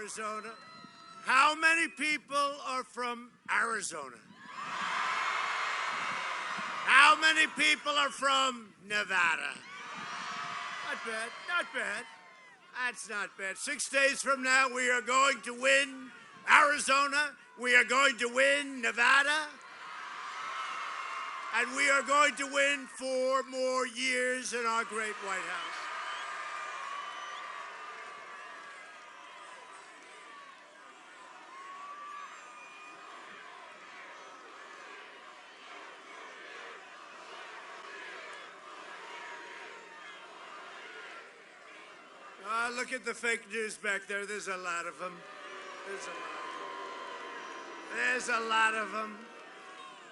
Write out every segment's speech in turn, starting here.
Arizona. How many people are from Arizona? How many people are from Nevada? Not bad, not bad. That's not bad. 6 days from now, we are going to win Arizona. We are going to win Nevada. And we are going to win 4 more years in our great White House. Look at the fake news back there. There's a lot of them. There's a lot of them.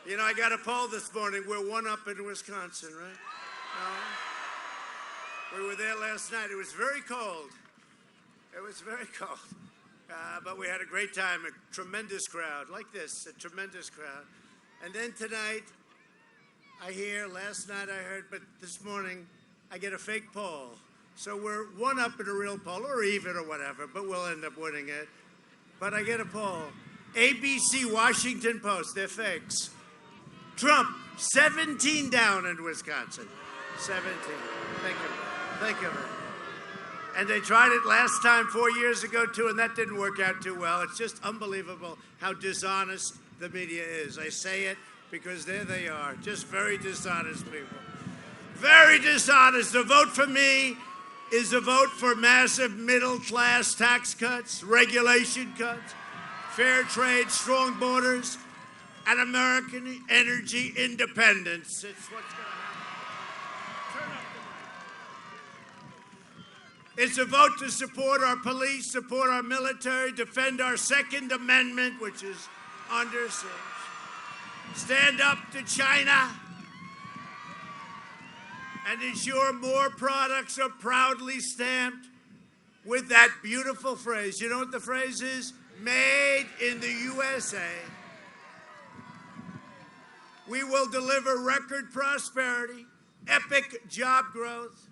You know, I got a poll this morning. We're 1 up in Wisconsin, right? No? We were there last night. It was very cold. It was very cold. But we had a great time, a tremendous crowd, like this, a tremendous crowd. And then tonight, last night I heard, but this morning, I get a fake poll. So we're 1 up in a real poll, or even, or whatever, but we'll end up winning it. But I get a poll. ABC, Washington Post, they're fakes. Trump, 17 down in Wisconsin. 17. Think of it. And they tried it last time 4 years ago, too, and that didn't work out too well. It's just unbelievable how dishonest the media is. I say it because there they are, just very dishonest people. Very dishonest. A vote for me is a vote for massive middle-class tax cuts, regulation cuts, fair trade, strong borders, and American energy independence. It's what's going to happen. Turn up the mic. It's a vote to support our police, support our military, defend our Second Amendment, which is under siege, stand up to China, and ensure more products are proudly stamped with that beautiful phrase. You know what the phrase is? Made in the USA. We will deliver record prosperity, epic job growth,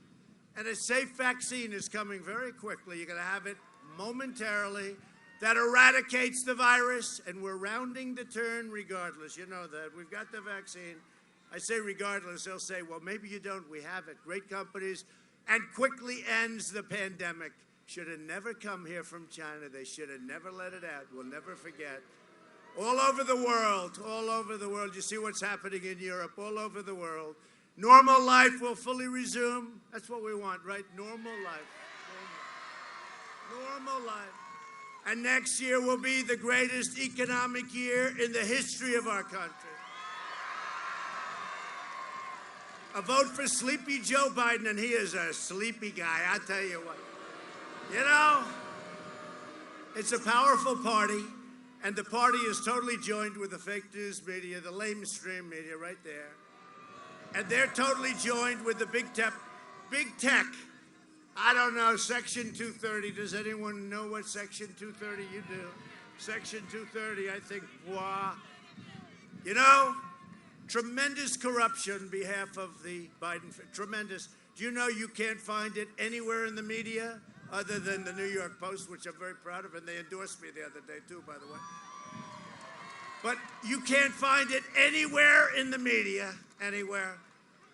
and a safe vaccine is coming very quickly. You're going to have it momentarily. That eradicates the virus, and we're rounding the turn regardless. You know that. We've got the vaccine. I say regardless, they'll say, well, maybe you don't. We have it. Great companies. And quickly ends the pandemic. Should have never come here from China. They should have never let it out. We'll never forget. All over the world. You see what's happening in Europe, all over the world. Normal life will fully resume. That's what we want, right? Normal life. Normal life. And next year will be the greatest economic year in the history of our country. A vote for Sleepy Joe Biden, and he is a sleepy guy, I tell you what. You know, it's a powerful party, and the party is totally joined with the fake news media, the lamestream media right there. And they're totally joined with the big tech. I don't know, Section 230. Does anyone know what Section 230 you do? Section 230, I think, wow. You know, tremendous corruption on behalf of the Biden, tremendous. Do you know you can't find it anywhere in the media other than the New York Post, which I'm very proud of, and they endorsed me the other day too, by the way. But you can't find it anywhere in the media, anywhere.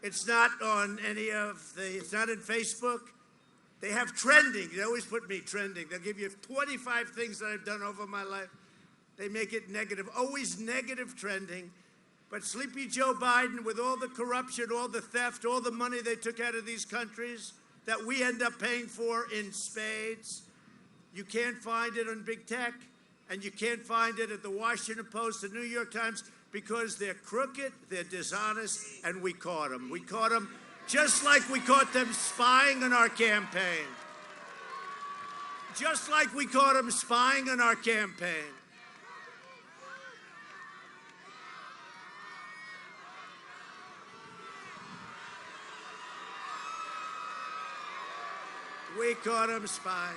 It's not on it's not in Facebook. They have trending. They always put me trending. They'll give you 25 things that I've done over my life. They make it negative, always negative trending. But Sleepy Joe Biden, with all the corruption, all the theft, all the money they took out of these countries that we end up paying for in spades, you can't find it on big tech, and you can't find it at the Washington Post, the New York Times, because they're crooked, they're dishonest, and we caught them. We caught them just like we caught them spying on our campaign. Just like we caught them spying on our campaign. We caught him spying.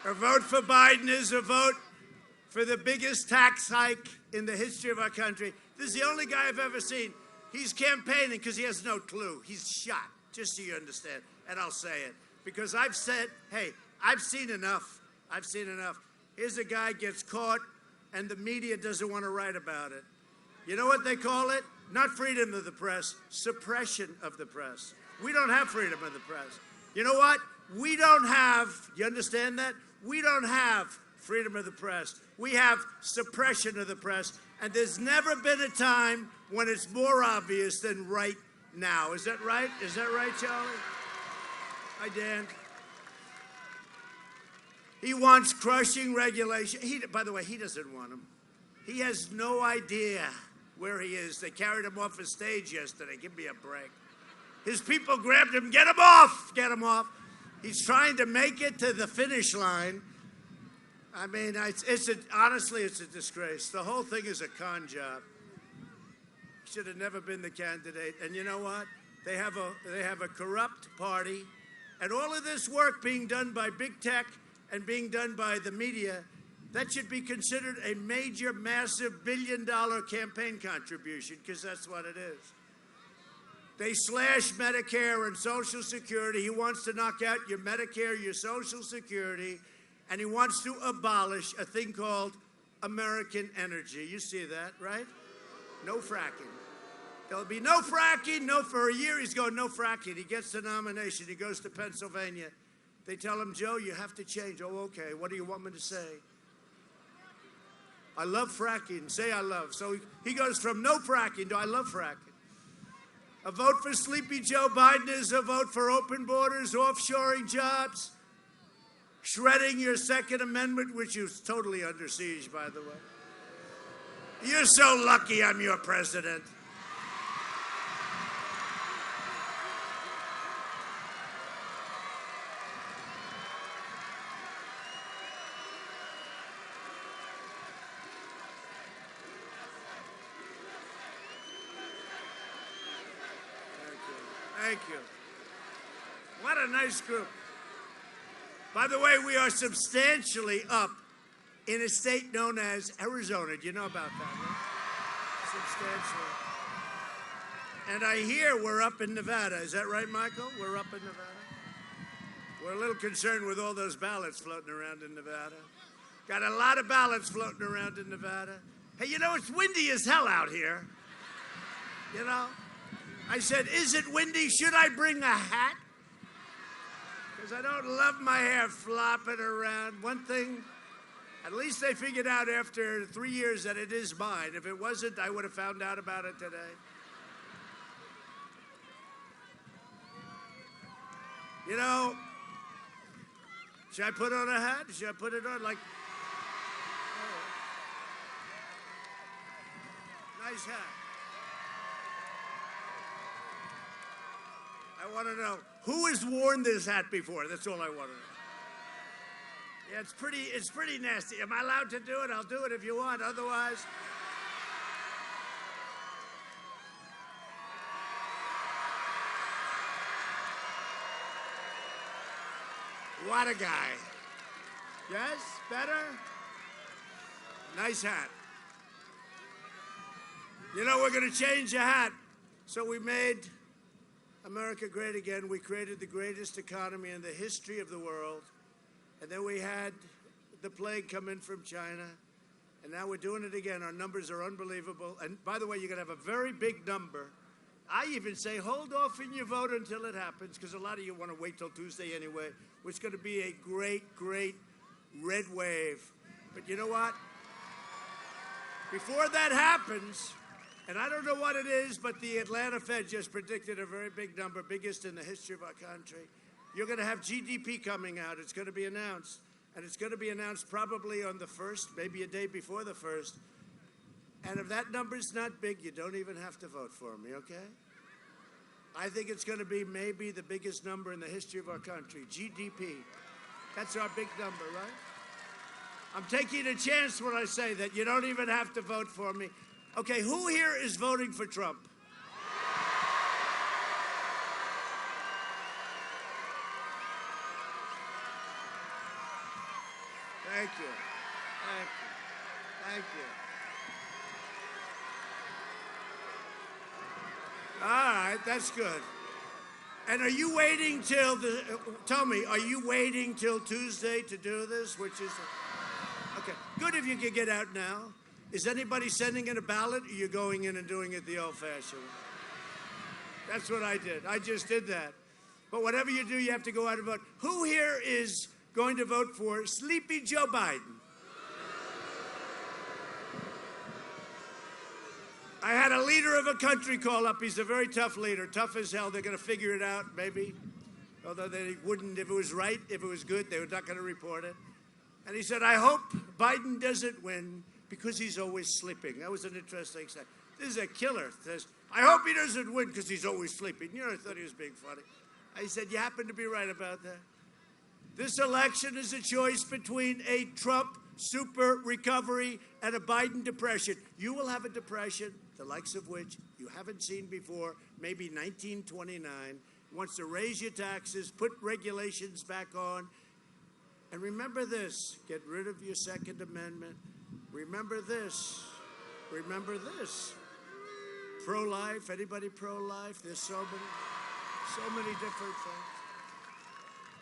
A vote for Biden is a vote for the biggest tax hike in the history of our country. This is the only guy I've ever seen. He's campaigning because he has no clue. He's shot, just so you understand. And I'll say it. Because I've said, hey, I've seen enough. I've seen enough. Here's a guy gets caught, and the media doesn't want to write about it. You know what they call it? Not freedom of the press, suppression of the press. We don't have freedom of the press. You know what? We don't have, you understand that? We don't have freedom of the press. We have suppression of the press. And there's never been a time when it's more obvious than right now. Is that right? Is that right, Charlie? Hi, Dan. He wants crushing regulation. By the way, he doesn't want them. He has no idea where he is. They carried him off the stage yesterday. Give me a break. His people grabbed him. Get him off! Get him off. He's trying to make it to the finish line. I mean, honestly, it's a disgrace. The whole thing is a con job. He should have never been the candidate. And you know what? They have a corrupt party. And all of this work being done by big tech and being done by the media, that should be considered a major, massive billion-dollar campaign contribution, because that's what it is. They slash Medicare and Social Security. He wants to knock out your Medicare, your Social Security, and he wants to abolish a thing called American energy. You see that, right? No fracking. There'll be no fracking. No, for a year he's going no fracking. He gets the nomination. He goes to Pennsylvania. They tell him, Joe, you have to change. Oh, okay. What do you want me to say? I love fracking. Say I love. So he goes from no fracking to I love fracking. A vote for Sleepy Joe Biden is a vote for open borders, offshoring jobs, shredding your Second Amendment, which is totally under siege, by the way. You're so lucky I'm your president. Thank you. What a nice group. By the way, we are substantially up in a state known as Arizona. Do you know about that, right? Substantially. And I hear we're up in Nevada. Is that right, Michael? We're up in Nevada? We're a little concerned with all those ballots floating around in Nevada. Got a lot of ballots floating around in Nevada. Hey, you know, it's windy as hell out here. You know? I said, is it windy? Should I bring a hat? Because I don't love my hair flopping around. One thing, at least they figured out after 3 years that it is mine. If it wasn't, I would have found out about it today. You know, should I put on a hat? Should I put it on like... Oh. Nice hat. I want to know, who has worn this hat before? That's all I want to know. Yeah, it's pretty nasty. Am I allowed to do it? I'll do it if you want. Otherwise... What a guy. Yes? Better? Nice hat. You know, we're going to change the hat. So we made America great again. We created the greatest economy in the history of the world. And then we had the plague come in from China. And now we're doing it again. Our numbers are unbelievable. And by the way, you're going to have a very big number. I even say hold off in your vote until it happens, because a lot of you want to wait till Tuesday anyway, which is going to be a great, great red wave. But you know what? Before that happens, and I don't know what it is, but the Atlanta Fed just predicted a very big number, biggest in the history of our country. You're going to have GDP coming out. It's going to be announced. And it's going to be announced probably on the 1st, maybe a day before the 1st. And if that number's not big, you don't even have to vote for me, okay? I think it's going to be maybe the biggest number in the history of our country, GDP. That's our big number, right? I'm taking a chance when I say that. You don't even have to vote for me. Okay, who here is voting for Trump? Thank you. Thank you. Thank you. All right, that's good. And are you waiting till tell me, are you waiting till Tuesday to do this, which is, okay, good if you could get out now. Is anybody sending in a ballot, or are you going in and doing it the old-fashioned way? That's what I did. I just did that. But whatever you do, you have to go out and vote. Who here is going to vote for Sleepy Joe Biden? I had a leader of a country call up. He's a very tough leader, tough as hell. They're going to figure it out, maybe. Although they wouldn't, if it was right, if it was good, they were not going to report it. And he said, I hope Biden doesn't win because he's always sleeping. That was an interesting thing. This is a killer. Says, I hope he doesn't win because he's always sleeping. You know, I thought he was being funny. I said, you happen to be right about that. This election is a choice between a Trump super recovery and a Biden depression. You will have a depression, the likes of which you haven't seen before, maybe 1929. Wants to raise your taxes, put regulations back on. And remember this, get rid of your Second Amendment. Remember this, remember this. Pro-life, anybody pro-life? There's so many different things.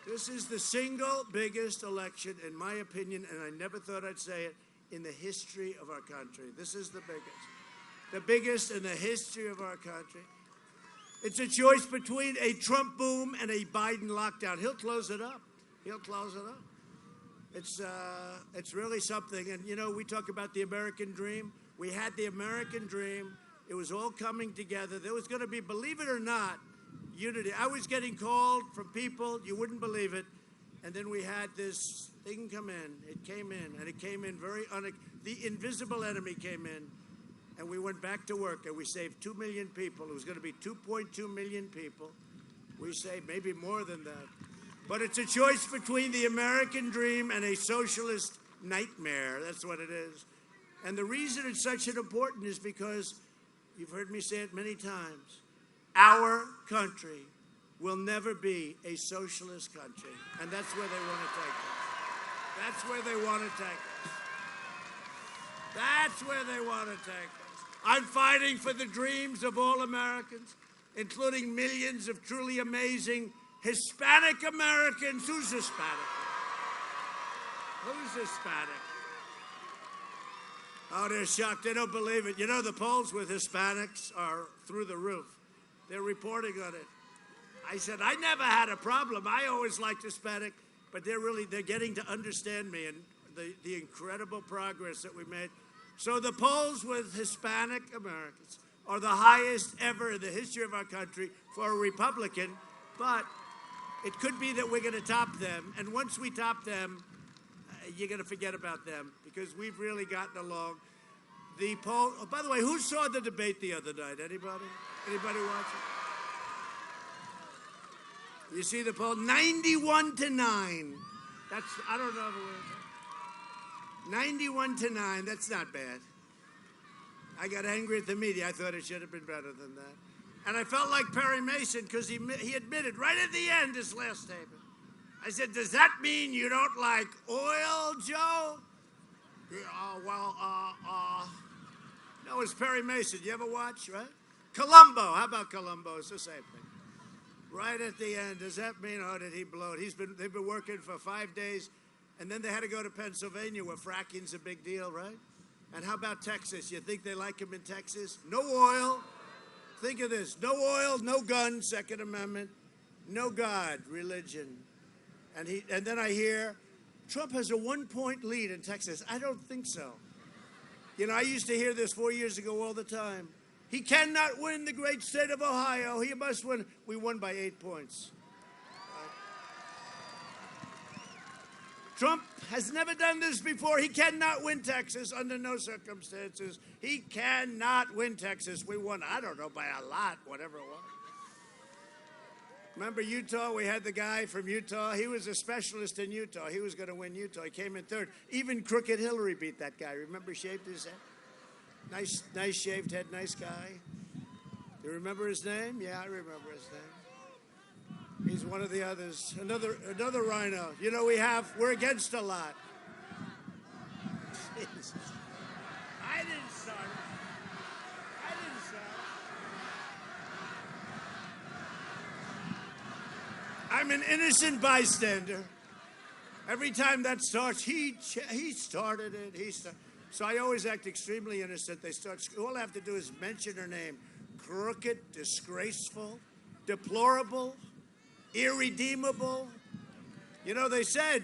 This is the single biggest election, in my opinion, and I never thought I'd say it, in the history of our country. This is the biggest in the history of our country. It's a choice between a Trump boom and a Biden lockdown. He'll close it up. He'll close it up. It's really something. And, you know, we talk about the American dream. We had the American dream. It was all coming together. There was going to be, believe it or not, unity. I was getting called from people, you wouldn't believe it. And then we had this thing come in. It came in, and it came in the invisible enemy came in. And we went back to work, and we saved 2 million people. It was going to be 2.2 million people. We saved maybe more than that. But it's a choice between the American dream and a socialist nightmare. That's what it is. And the reason it's such an important is because, you've heard me say it many times, our country will never be a socialist country. And that's where they want to take us. That's where they want to take us. That's where they want to take us. I'm fighting for the dreams of all Americans, including millions of truly amazing Hispanic Americans. Who's Hispanic? Who's Hispanic? Oh, they're shocked. They don't believe it. You know, the polls with Hispanics are through the roof. They're reporting on it. I said, I never had a problem. I always liked Hispanic, but they're getting to understand me and the incredible progress that we made. So the polls with Hispanic Americans are the highest ever in the history of our country for a Republican, but it could be that we're going to top them. And once we top them, you're going to forget about them because we've really gotten along. The poll, oh, by the way, who saw the debate the other night? Anybody? Anybody watch it? You see the poll? 91-9. That's, I don't know the word. 91-9. That's not bad. I got angry at the media. I thought it should have been better than that. And I felt like Perry Mason because he admitted right at the end, his last statement. I said, does that mean you don't like oil, Joe? Yeah, no, it's Perry Mason. You ever watch, right? Columbo. How about Columbo? It's the same thing. Right at the end, does that mean, oh, did he blow it? They've been working for 5 days, and then they had to go to Pennsylvania where fracking's a big deal, right? And how about Texas? You think they like him in Texas? No oil. Think of this. No oil, no guns, Second Amendment, no God, religion. And then I hear Trump has a 1-point lead in Texas. I don't think so. You know, I used to hear this 4 years ago all the time. He cannot win the great state of Ohio. He must win. We won by 8 points. Trump has never done this before. He cannot win Texas under no circumstances. He cannot win Texas. We won, I don't know, by a lot, whatever it was. Remember Utah? We had the guy from Utah. He was a specialist in Utah. He was going to win Utah. He came in third. Even Crooked Hillary beat that guy. Remember, shaved his head? Nice shaved head, nice guy. You remember his name? Yeah, I remember his name. He's one of the others. Another rhino. You know, we're against a lot. Jesus. I'm an innocent bystander. Every time that starts, he started it. So I always act extremely innocent. They start. All I have to do is mention her name: crooked, disgraceful, deplorable, irredeemable. You know, they said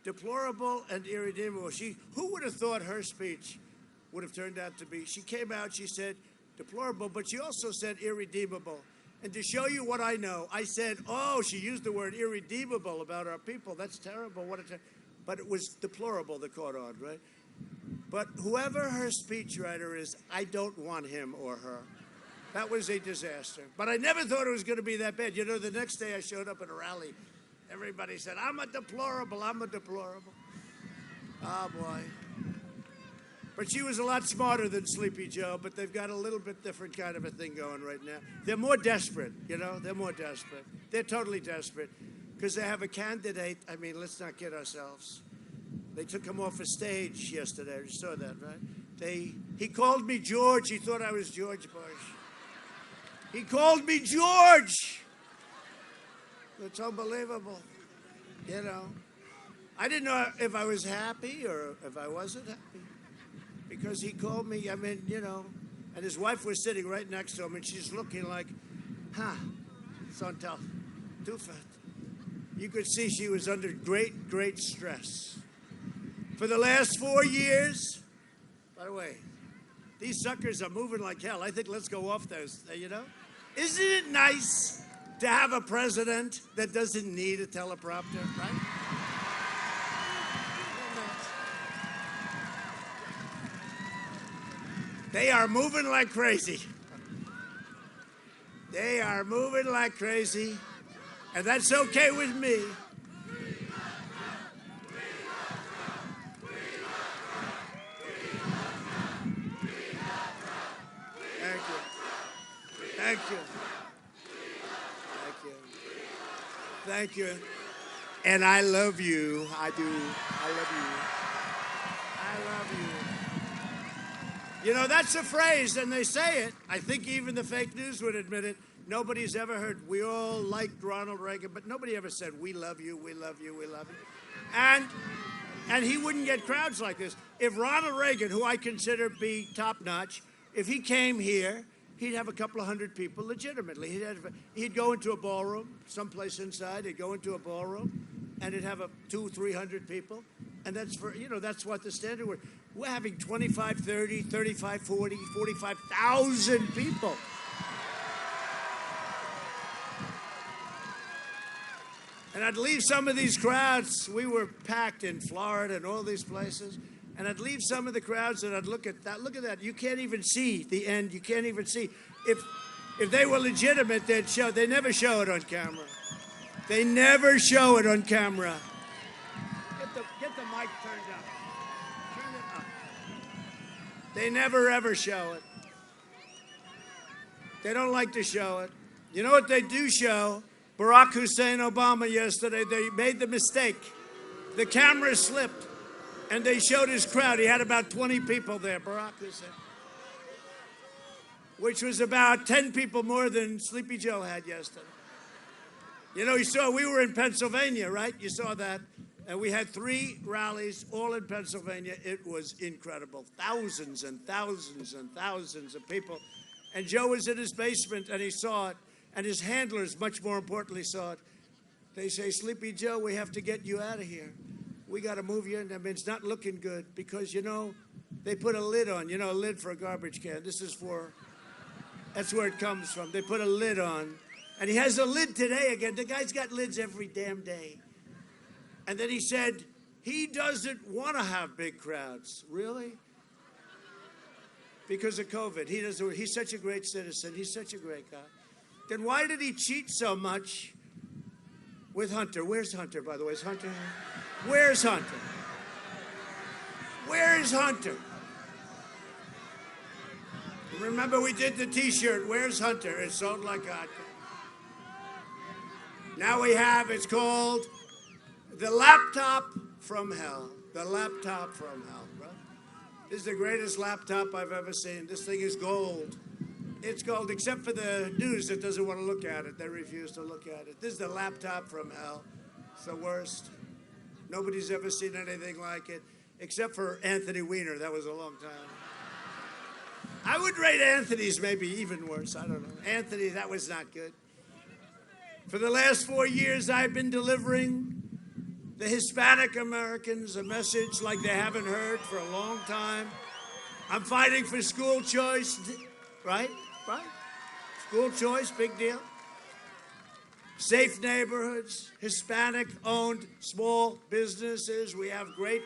deplorable and irredeemable. Who would have thought her speech would have turned out to be? She came out. She said deplorable, but she also said irredeemable. And to show you what I know, I said, oh, she used the word irredeemable about our people. That's terrible. But it was deplorable that caught on, right? But whoever her speechwriter is, I don't want him or her. That was a disaster. But I never thought it was going to be that bad. You know, the next day I showed up at a rally. Everybody said, I'm a deplorable. Oh, boy. But she was a lot smarter than Sleepy Joe, but they've got a little bit different kind of a thing going right now. They're more desperate, you know? They're more desperate. They're totally desperate because they have a candidate. I mean, let's not kid ourselves. They took him off a stage yesterday. You saw that, right? He called me George. He thought I was George Bush. He called me George. It's unbelievable, you know? I didn't know if I was happy or if I wasn't happy. Because he called me, I mean, you know, and his wife was sitting right next to him, and she's looking like, Santal, too fat. You could see she was under great, great stress. For the last 4 years, by the way, these suckers are moving like hell. I think let's go off those, you know? Isn't it nice to have a president that doesn't need a teleprompter, right? They are moving like crazy. They are moving like crazy, and that's okay with me. Thank you. Thank you. Thank you. Thank you. And I love you. I do. I love you. I love you. You know, that's a phrase, and they say it. I think even the fake news would admit it. Nobody's ever heard, we all liked Ronald Reagan, but nobody ever said, we love you, we love you, we love you. And he wouldn't get crowds like this. If Ronald Reagan, who I consider be top-notch, if he came here, he'd have a couple of hundred people legitimately. He'd go into a ballroom, someplace inside, he'd go into a ballroom, and it'd have 200-300 people. And that's for, you know, that's what the standard was. We're having 25, 30, 35, 40, 45,000 people. And I'd leave some of these crowds. We were packed in Florida and all these places. And I'd leave some of the crowds and I'd look at that. Look at that. You can't even see the end. You can't even see. If they were legitimate, they'd show. They never show it on camera. They never show it on camera. Get the mic turned up. Turn it up. They never, ever show it. They don't like to show it. You know what they do show? Barack Hussein Obama yesterday, they made the mistake. The camera slipped, and they showed his crowd. He had about 20 people there, Barack Hussein, which was about 10 people more than Sleepy Joe had yesterday. You know, we were in Pennsylvania, right? You saw that. And we had 3 rallies, all in Pennsylvania. It was incredible. Thousands and thousands and thousands of people. And Joe was in his basement, and he saw it. And his handlers, much more importantly, saw it. They say, Sleepy Joe, we have to get you out of here. We got to move you in. I mean, it's not looking good because, you know, they put a lid on, you know, a lid for a garbage can. That's where it comes from. They put a lid on. And he has a lid today again. The guy's got lids every damn day. And then he said, he doesn't want to have big crowds. Really? Because of COVID. He's such a great citizen. He's such a great guy. Then why did he cheat so much with Hunter? Where's Hunter, by the way? Is Hunter here? Where's Hunter? Where is Hunter? Remember we did the T-shirt, Where's Hunter? It sold like a... Now we have, it's called The Laptop from Hell. The Laptop from Hell, bro. This is the greatest laptop I've ever seen. This thing is gold. It's called, except for the news that doesn't want to look at it. They refuse to look at it. This is the laptop from hell. It's the worst. Nobody's ever seen anything like it, except for Anthony Weiner. That was a long time. I would rate Anthony's maybe even worse. I don't know. Anthony, that was not good. For the last 4 years, I've been delivering the Hispanic Americans a message like they haven't heard for a long time. I'm fighting for school choice, right? Right? School choice, big deal. Safe neighborhoods, Hispanic-owned small businesses. We have great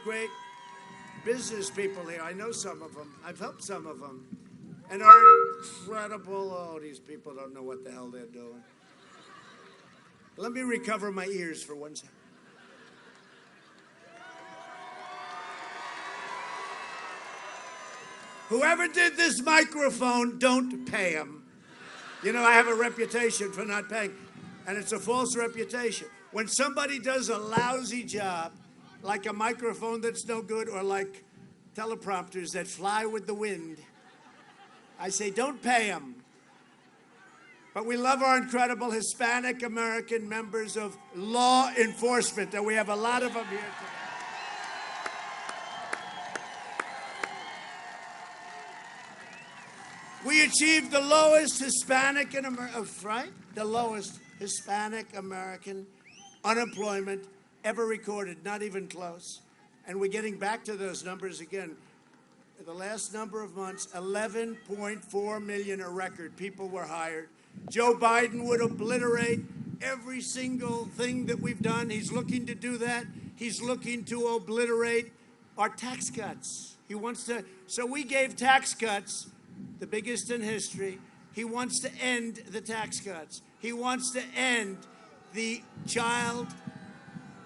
business people here. I know some of them. I've helped some of them. And our incredible, oh, these people don't know what the hell they're doing. Let me recover my ears for 1 second. Whoever did this microphone, don't pay him. You know, I have a reputation for not paying, and it's a false reputation. When somebody does a lousy job, like a microphone that's no good, or like teleprompters that fly with the wind, I say, don't pay them. But we love our incredible Hispanic American members of law enforcement, and we have a lot of them here today. We achieved the lowest Hispanic the lowest Hispanic American unemployment ever recorded, not even close. And we're getting back to those numbers again. The last number of months, 11.4 million, a record, people were hired. Joe Biden would obliterate every single thing that we've done. He's looking to do that. He's looking to obliterate our tax cuts. He wants to, so we gave tax cuts, the biggest in history. He wants to end the tax cuts. He wants to end the child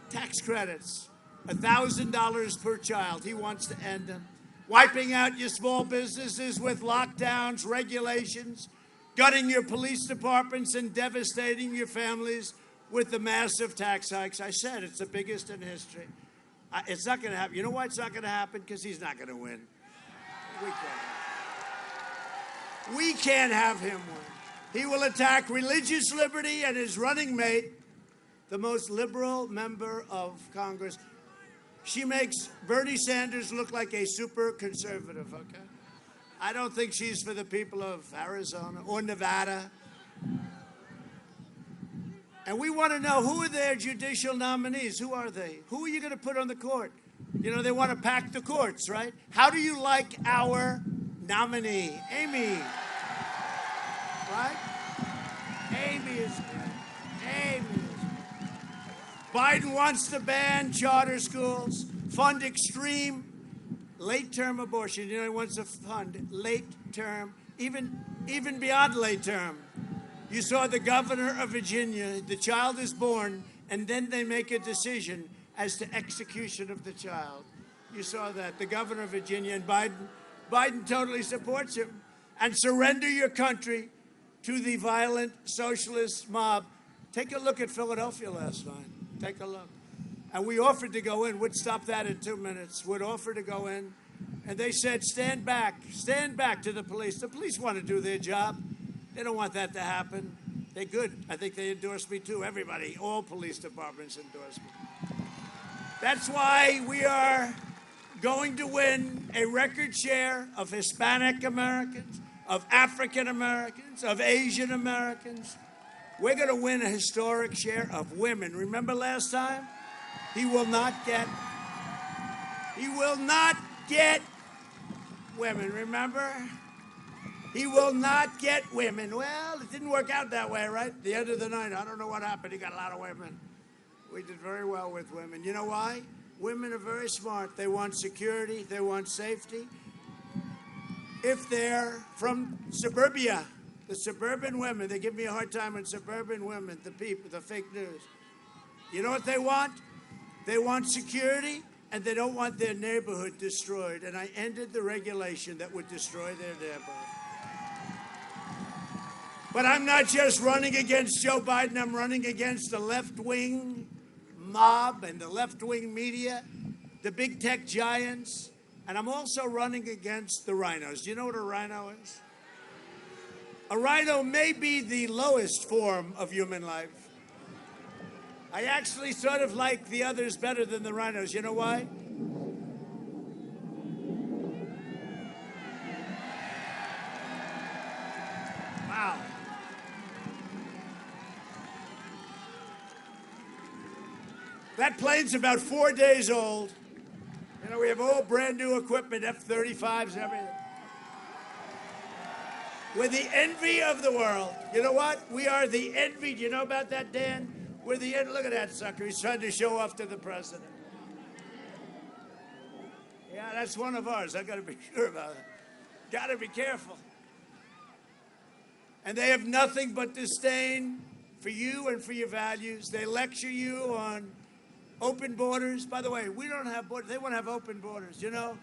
tax credits, $1,000 per child. He wants to end them. Wiping out your small businesses with lockdowns, regulations, gutting your police departments, and devastating your families with the massive tax hikes. I said it's the biggest in history. It's not going to happen. You know why it's not going to happen? Because he's not going to win. We can't have him win. He will attack religious liberty and his running mate, the most liberal member of Congress. She makes Bernie Sanders look like a super conservative, okay? I don't think she's for the people of Arizona or Nevada. And we want to know, who are their judicial nominees? Who are they? Who are you going to put on the court? You know, they want to pack the courts, right? How do you like our nominee? Amy. Right? Amy is good. Amy is good. Biden wants to ban charter schools, fund extreme late-term abortion. You know, he wants to fund late-term, even beyond late-term. You saw the governor of Virginia, the child is born, and then they make a decision as to execution of the child. You saw that, the governor of Virginia, and Biden totally supports him. And surrender your country to the violent socialist mob. Take a look at Philadelphia last night. Take a look. And we offered to go in. We'd stop that in 2 minutes. We'd offer to go in. And they said, stand back to the police. The police want to do their job. They don't want that to happen. They're good. I think they endorse me too. Everybody, all police departments endorse me. That's why we are going to win a record share of Hispanic Americans, of African Americans, of Asian Americans. We're going to win a historic share of women. Remember last time? He will not get women, remember? He will not get women. Well, it didn't work out that way, right? At the end of the night, I don't know what happened. He got a lot of women. We did very well with women. You know why? Women are very smart. They want security. They want safety. If they're from suburbia, the suburban women, they give me a hard time on suburban women, the people, the fake news. You know what they want? They want security, and they don't want their neighborhood destroyed. And I ended the regulation that would destroy their neighborhood. But I'm not just running against Joe Biden. I'm running against the left-wing mob and the left-wing media, the big tech giants. And I'm also running against the RINOs. Do you know what a RINO is? A rhino may be the lowest form of human life. I actually sort of like the others better than the rhinos. You know why? Wow. That plane's about 4 days old. You know, we have all brand new equipment, F-35s, everything. We're the envy of the world. You know what? We are the envy. Do you know about that, Dan? We're the envy. Look at that sucker. He's trying to show off to the president. Yeah, that's one of ours. I got to be sure about it. Got to be careful. And they have nothing but disdain for you and for your values. They lecture you on open borders. By the way, we don't have borders. They want to have open borders. You know,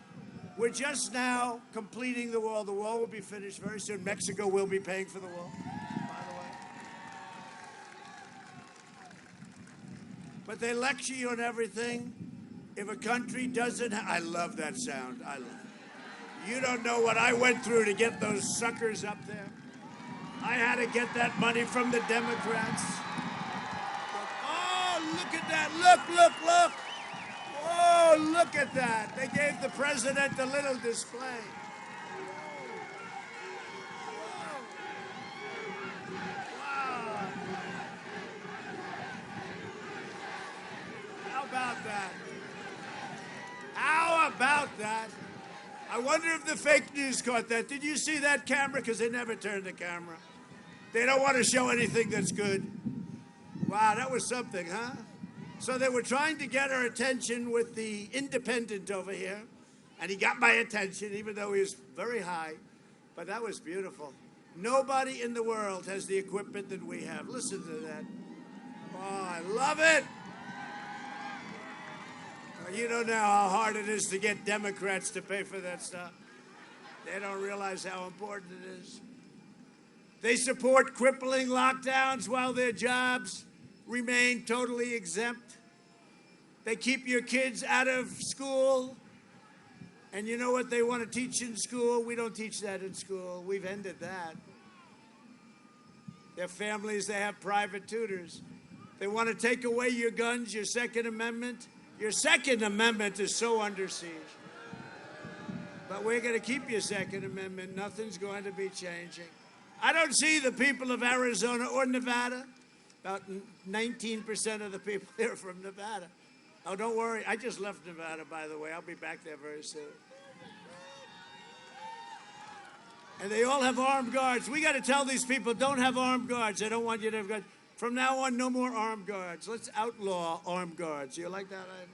we're just now completing the wall. The wall will be finished very soon. Mexico will be paying for the wall, by the way. But they lecture you on everything. If a country doesn't, I love that sound. I love it. You don't know what I went through to get those suckers up there. I had to get that money from the Democrats. Oh, look at that. Look, look, look. Oh, look at that. They gave the president a little display. Wow. How about that? How about that? I wonder if the fake news caught that. Did you see that camera? Because they never turn the camera. They don't want to show anything that's good. Wow, that was something, huh? So they were trying to get our attention with the independent over here. And he got my attention, even though he was very high. But that was beautiful. Nobody in the world has the equipment that we have. Listen to that. Oh, I love it. You don't know how hard it is to get Democrats to pay for that stuff. They don't realize how important it is. They support crippling lockdowns while their jobs remain totally exempt. They keep your kids out of school. And you know what they want to teach in school? We don't teach that in school. We've ended that. Their families, they have private tutors. They want to take away your guns, your Second Amendment. Your Second Amendment is so under siege. But we're going to keep your Second Amendment. Nothing's going to be changing. I don't see the people of Arizona or Nevada. About 19% of the people here are from Nevada. Oh, don't worry. I just left Nevada, by the way. I'll be back there very soon. And they all have armed guards. We got to tell these people, don't have armed guards. They don't want you to have guards. From now on, no more armed guards. Let's outlaw armed guards. You like that idea?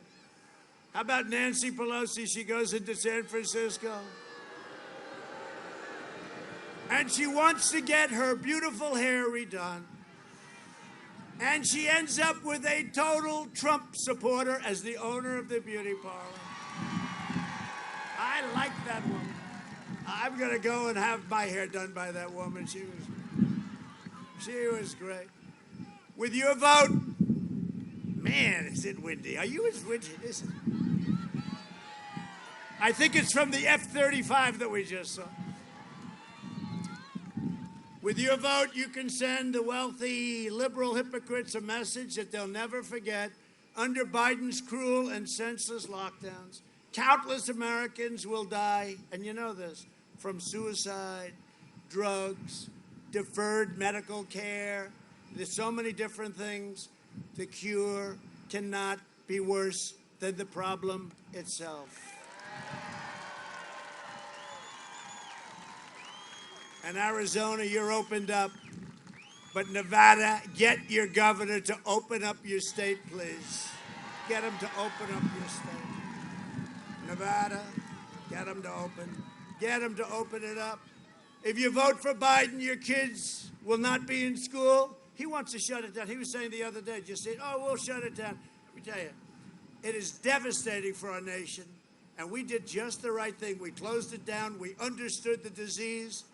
How about Nancy Pelosi? She goes into San Francisco. And she wants to get her beautiful hair redone. And she ends up with a total Trump supporter as the owner of the beauty parlor. I like that woman. I'm going to go and have my hair done by that woman. She was great. With your vote, man, is it windy. Are you as windy as it? I think it's from the F-35 that we just saw. With your vote, you can send the wealthy liberal hypocrites a message that they'll never forget. Under Biden's cruel and senseless lockdowns, countless Americans will die, and you know this, from suicide, drugs, deferred medical care. There's so many different things. The cure cannot be worse than the problem itself. And Arizona, you're opened up. But Nevada, get your governor to open up your state, please. Get him to open up your state. Nevada, get him to open. Get him to open it up. If you vote for Biden, your kids will not be in school. He wants to shut it down. He was saying the other day, just saying, oh, we'll shut it down. Let me tell you, it is devastating for our nation. And we did just the right thing. We closed it down. We understood the disease.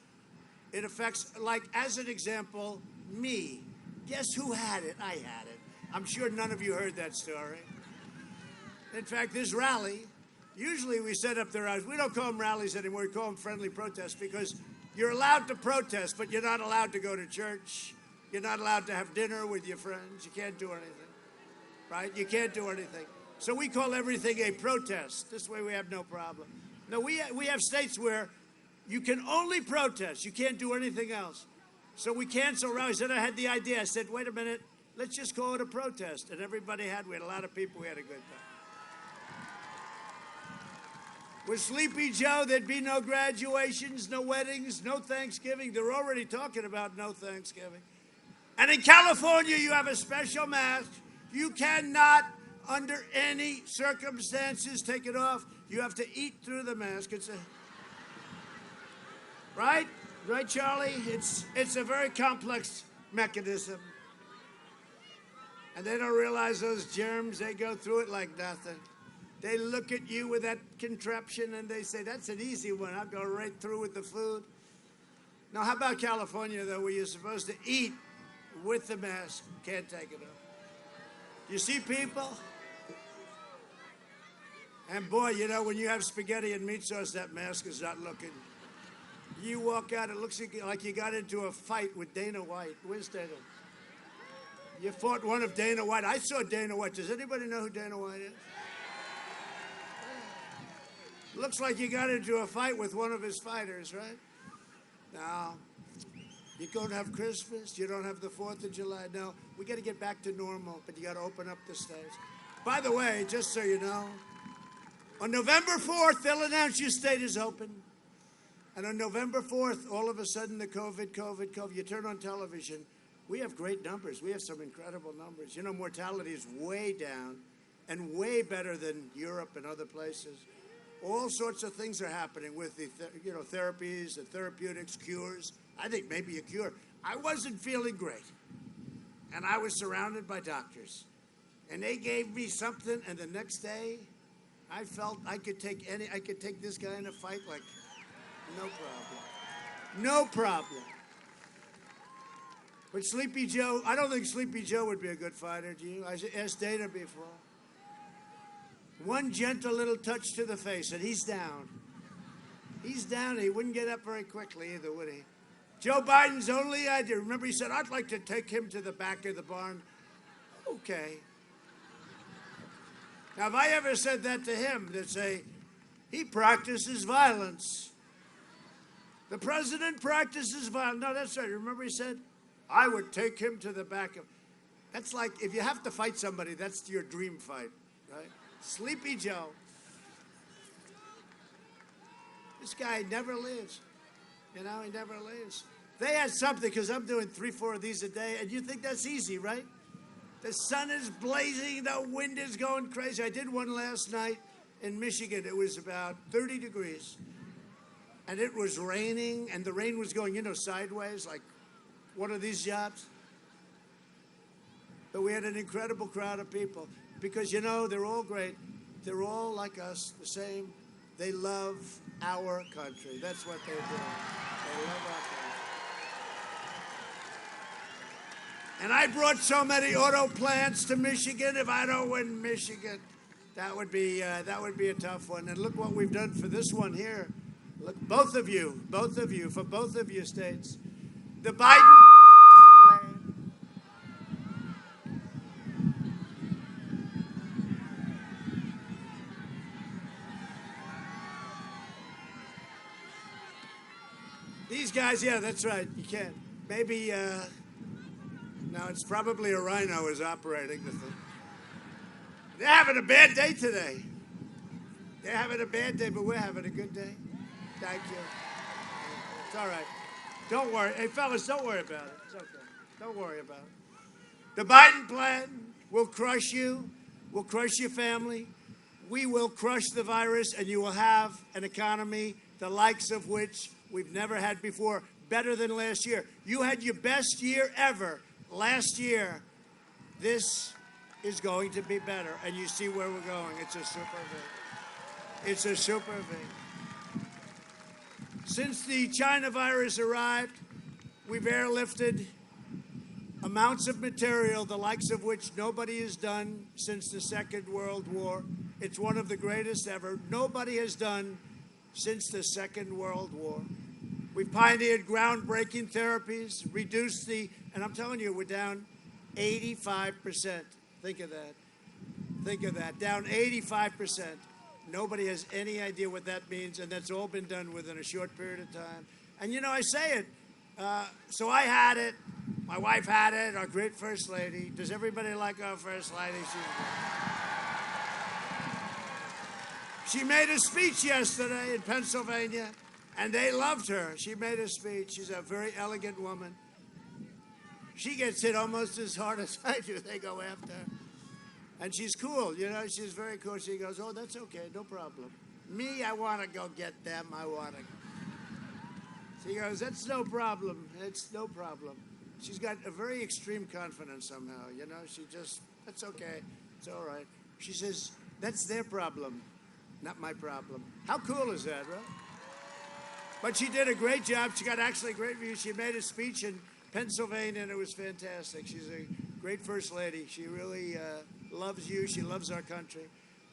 It affects, like, as an example, me. Guess who had it? I had it. I'm sure none of you heard that story. In fact, this rally, usually we set up the rallies. We don't call them rallies anymore. We call them friendly protests because You're allowed to protest, but you're not allowed to go to church. You're not allowed to have dinner with your friends. You can't do anything, right? You can't do anything. So we call everything a protest. This way we have no problem. No, we have states where you can only protest. You can't do anything else. So we cancel rallies. Then I had the idea. I said, wait a minute, let's just call it a protest. And everybody we had a lot of people. We had a good time. With Sleepy Joe, there'd be no graduations, no weddings, no Thanksgiving. They're already talking about no Thanksgiving. And in California, you have a special mask. You cannot, under any circumstances, take it off. You have to eat through the mask. Right? Right, Charlie? It's a very complex mechanism. And they don't realize those germs, they go through it like nothing. They look at you with that contraption and they say, that's an easy one. I'll go right through with the food. Now, how about California, though, where you're supposed to eat with the mask? Can't take it off. You see people? And boy, you know, when you have spaghetti and meat sauce, that mask is not looking. You walk out, it looks like you got into a fight with Dana White. Where's Dana? You fought one of Dana White. I saw Dana White. Does anybody know who Dana White is? Looks like you got into a fight with one of his fighters, right? Now, you don't have Christmas. You don't have the 4th of July. No, we got to get back to normal, but you got to open up the states. By the way, just so you know, on November 4th, they'll announce your state is open. And on November 4th, all of a sudden, the COVID, you turn on television, we have great numbers. We have some incredible numbers. You know, mortality is way down and way better than Europe and other places. All sorts of things are happening with the therapies, the therapeutics, cures. I think maybe a cure. I wasn't feeling great, and I was surrounded by doctors, and they gave me something, and the next day, I felt I could take this guy in a fight like no problem. No problem. But Sleepy Joe, I don't think Sleepy Joe would be a good fighter, do you? I asked Dana before. One gentle little touch to the face, and he's down. He's down. He wouldn't get up very quickly either, would he? Joe Biden's only idea. Remember, he said, I'd like to take him to the back of the barn. Okay. Now, if I ever said that to him, they'd say, he practices violence. The president practices violence. No, that's right. Remember, he said, I would take him to the back of. That's like, if you have to fight somebody, that's your dream fight, right? Sleepy Joe. This guy never leaves. You know, he never leaves. They had something, because I'm doing 3-4 of these a day, and you think that's easy, right? The sun is blazing, the wind is going crazy. I did one last night in Michigan. It was about 30 degrees, and it was raining, and the rain was going, you know, sideways, like one of these jobs. But we had an incredible crowd of people. Because, you know, they're all great. They're all like us, the same. They love our country. That's what they're doing. They love our country. And I brought so many auto plants to Michigan. If I don't win Michigan, that would be a tough one. And look what we've done for this one here. Look, both of you, for both of your states. The Biden plan. These guys, yeah, that's right. You can't. Maybe, no, it's probably a rhino is operating the thing. They're having a bad day today. They're having a bad day, but we're having a good day. Thank you. It's all right. Don't worry. Hey, fellas, don't worry about it. It's okay. Don't worry about it. The Biden plan will crush you, will crush your family. We will crush the virus, and you will have an economy the likes of which we've never had before, better than last year. You had your best year ever last year. This is going to be better, and you see where we're going. It's a super V. It's a super V. Since the China virus arrived, we've airlifted amounts of material, the likes of which nobody has done since the Second World War. It's one of the greatest ever. Nobody has done since the Second World War. We pioneered groundbreaking therapies, reduced and I'm telling you, we're down 85%. Think of that. Think of that. Down 85%. Nobody has any idea what that means, and that's all been done within a short period of time. And you know, I say it. So I had it. My wife had it. Our great First Lady. Does everybody like our First Lady? She made a speech yesterday in Pennsylvania, and they loved her. She made a speech. She's a very elegant woman. She gets hit almost as hard as I do. They go after her. And she's cool, you know, she's very cool. She goes, oh, that's okay, no problem. Me, I want to go get them, I want to. She goes, that's no problem, it's no problem. She's got a very extreme confidence somehow, you know, she just, that's okay, it's all right. She says, that's their problem, not my problem. How cool is that, right? But she did a great job. She got actually great views. She made a speech in Pennsylvania, and it was fantastic. She's a great First Lady. She really loves you. She loves our country.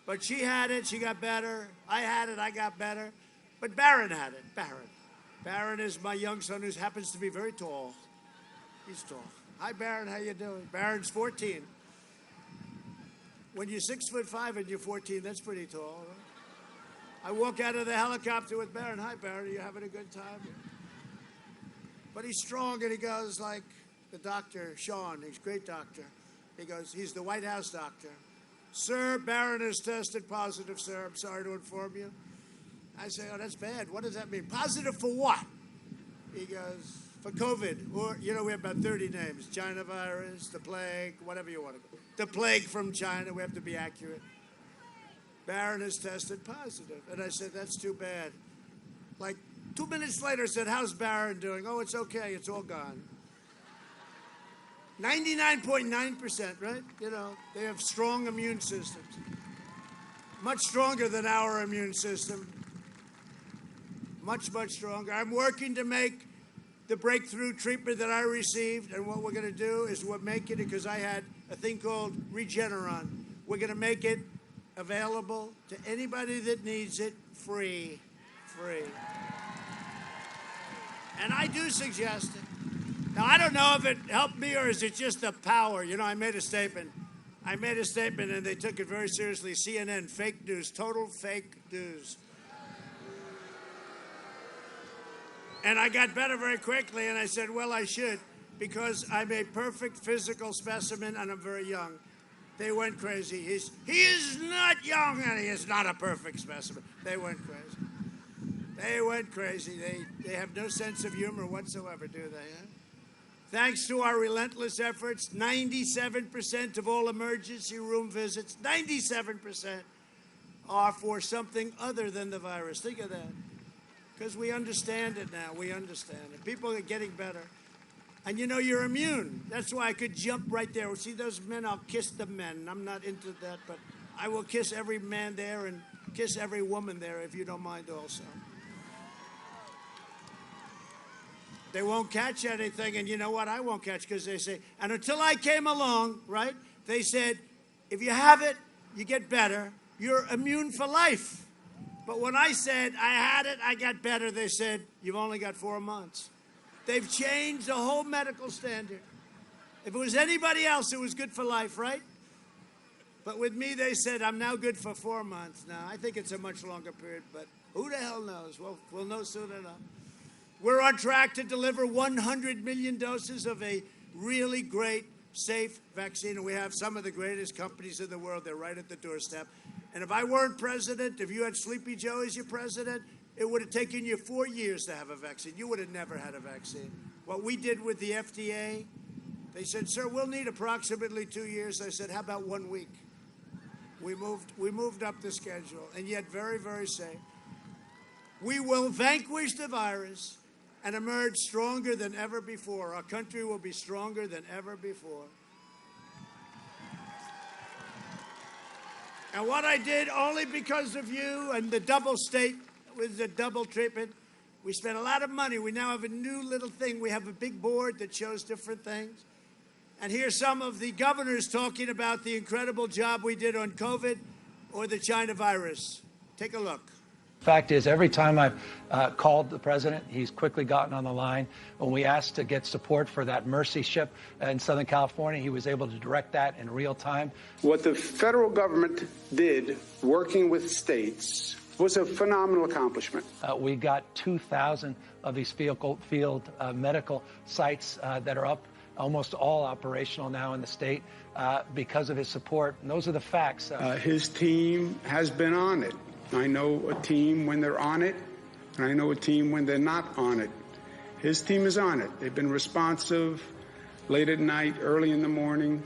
But she had it. She got better. I had it. I got better. But Barron had it. Barron. Barron is my young son, who happens to be very tall. He's tall. Hi, Barron. How you doing? Barron's 14. When you're 6'5" and you're 14, that's pretty tall, right? I walk out of the helicopter with Barron. Hi, Barron. Are you having a good time? But he's strong, and he goes like the doctor, Sean. He's a great doctor. He goes, he's the White House doctor. Sir, Barron has tested positive, sir. I'm sorry to inform you. I say, oh, that's bad. What does that mean? Positive for what? He goes, for COVID. Or, you know, we have about 30 names. China virus, the plague, whatever you want to call it. The plague from China. We have to be accurate. Barron has tested positive. And I said, that's too bad. Like 2 minutes later, I said, how's Barron doing? Oh, it's okay. It's all gone. 99.9%, right? You know, they have strong immune systems. Much stronger than our immune system. Much, much stronger. I'm working to make the breakthrough treatment that I received, and what we're going to do is we're making it, because I had a thing called Regeneron. We're going to make it available to anybody that needs it, free. Free. And I do suggest it. Now, I don't know if it helped me or is it just the power. You know, I made a statement. And they took it very seriously. CNN, fake news, total fake news. And I got better very quickly, and I said, well, I should, because I'm a perfect physical specimen, and I'm very young. They went crazy. He is not young, and he is not a perfect specimen. They went crazy. They went crazy. They have no sense of humor whatsoever, do they? Huh? Thanks to our relentless efforts, 97% of all emergency room visits, 97% are for something other than the virus. Think of that. Because we understand it now. We understand it. People are getting better. And you know, you're immune. That's why I could jump right there. See those men? I'll kiss the men. I'm not into that, but I will kiss every man there and kiss every woman there, if you don't mind also. They won't catch anything, and you know what? I won't catch, because they say, and until I came along, right, they said, if you have it, you get better. You're immune for life. But when I said I had it, I got better, they said, you've only got 4 months. They've changed the whole medical standard. If it was anybody else, it was good for life, right? But with me, they said, I'm now good for 4 months. Now, I think it's a much longer period, but who the hell knows? We'll know soon enough. We're on track to deliver 100 million doses of a really great, safe vaccine, and we have some of the greatest companies in the world. They're right at the doorstep. And if I weren't president, if you had Sleepy Joe as your president, it would have taken you 4 years to have a vaccine. You would have never had a vaccine. What we did with the FDA, they said, sir, we'll need approximately 2 years. I said, how about 1 week? We moved up the schedule, and yet very, very safe. We will vanquish the virus and emerge stronger than ever before. Our country will be stronger than ever before. And what I did only because of you and the double state with the double treatment, we spent a lot of money. We now have a new little thing. We have a big board that shows different things. And here's some of the governors talking about the incredible job we did on COVID or the China virus. Take a look. Fact is, every time I've called the president, he's quickly gotten on the line. When we asked to get support for that Mercy ship in Southern California, he was able to direct that in real time. What the federal government did, working with states, was a phenomenal accomplishment. We got 2,000 of these field medical sites that are up, almost all operational now in the state because of his support. And those are the facts. His team has been on it. I know a team when they're on it, and I know a team when they're not on it. His team is on it. They've been responsive late at night, early in the morning.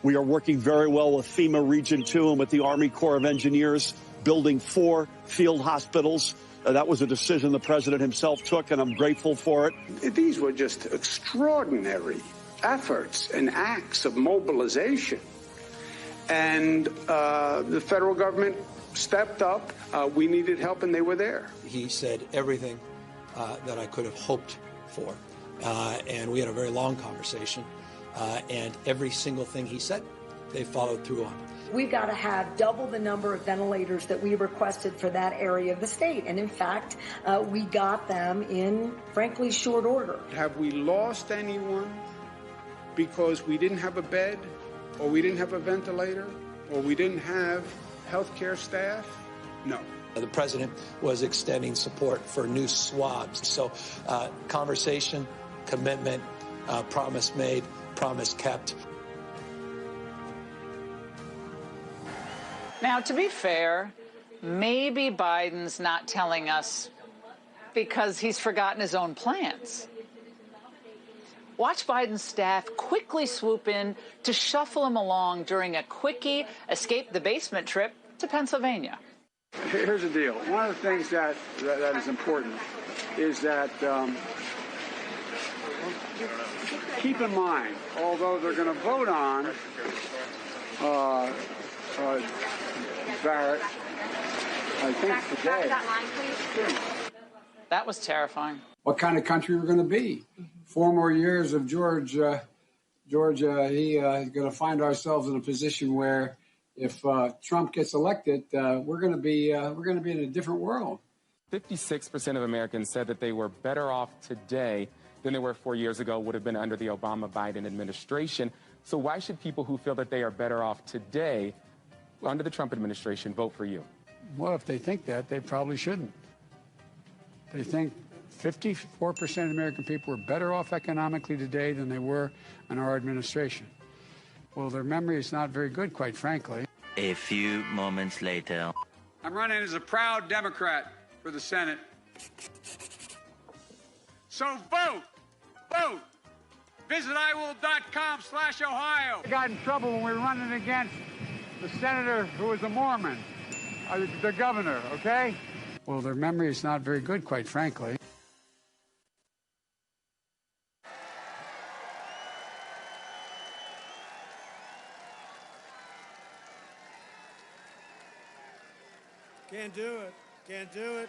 We are working very well with FEMA Region 2 and with the Army Corps of Engineers, building 4 field hospitals. That was a decision the president himself took, and I'm grateful for it. These were just extraordinary efforts and acts of mobilization. And the federal government stepped up. We needed help, and they were there. He said everything that I could have hoped for. And we had a very long conversation. And every single thing he said, they followed through on. We've got to have double the number of ventilators that we requested for that area of the state. And in fact, we got them in, frankly, short order. Have we lost anyone because we didn't have a bed, or we didn't have a ventilator, or we didn't have healthcare staff? No. The president was extending support for new swabs. So conversation, commitment, promise made, promise kept. Now, to be fair, maybe Biden's not telling us because he's forgotten his own plans. Watch Biden's staff quickly swoop in to shuffle him along during a quickie escape the basement trip to Pennsylvania. Here's the deal. One of the things that is important is that keep in mind, although they're going to vote on Barrett, I think today. That was terrifying. What kind of country we're going to be? 4 more years of Georgia, he's going to find ourselves in a position where if Trump gets elected, we're going to be in a different world. 56% of Americans said that they were better off today than they were 4 years ago, would have been under the Obama-Biden administration. So why should people who feel that they are better off today under the Trump administration vote for you? Well, if they think that, they probably shouldn't. They think 54% of American people were better off economically today than they were in our administration. Well, their memory is not very good, quite frankly. A few moments later. I'm running as a proud Democrat for the Senate. So vote! Vote! Visit iwill.com/Ohio. I got in trouble when we were running against the senator who was a Mormon, the governor, okay? Well, their memory is not very good, quite frankly. Can't do it. Can't do it.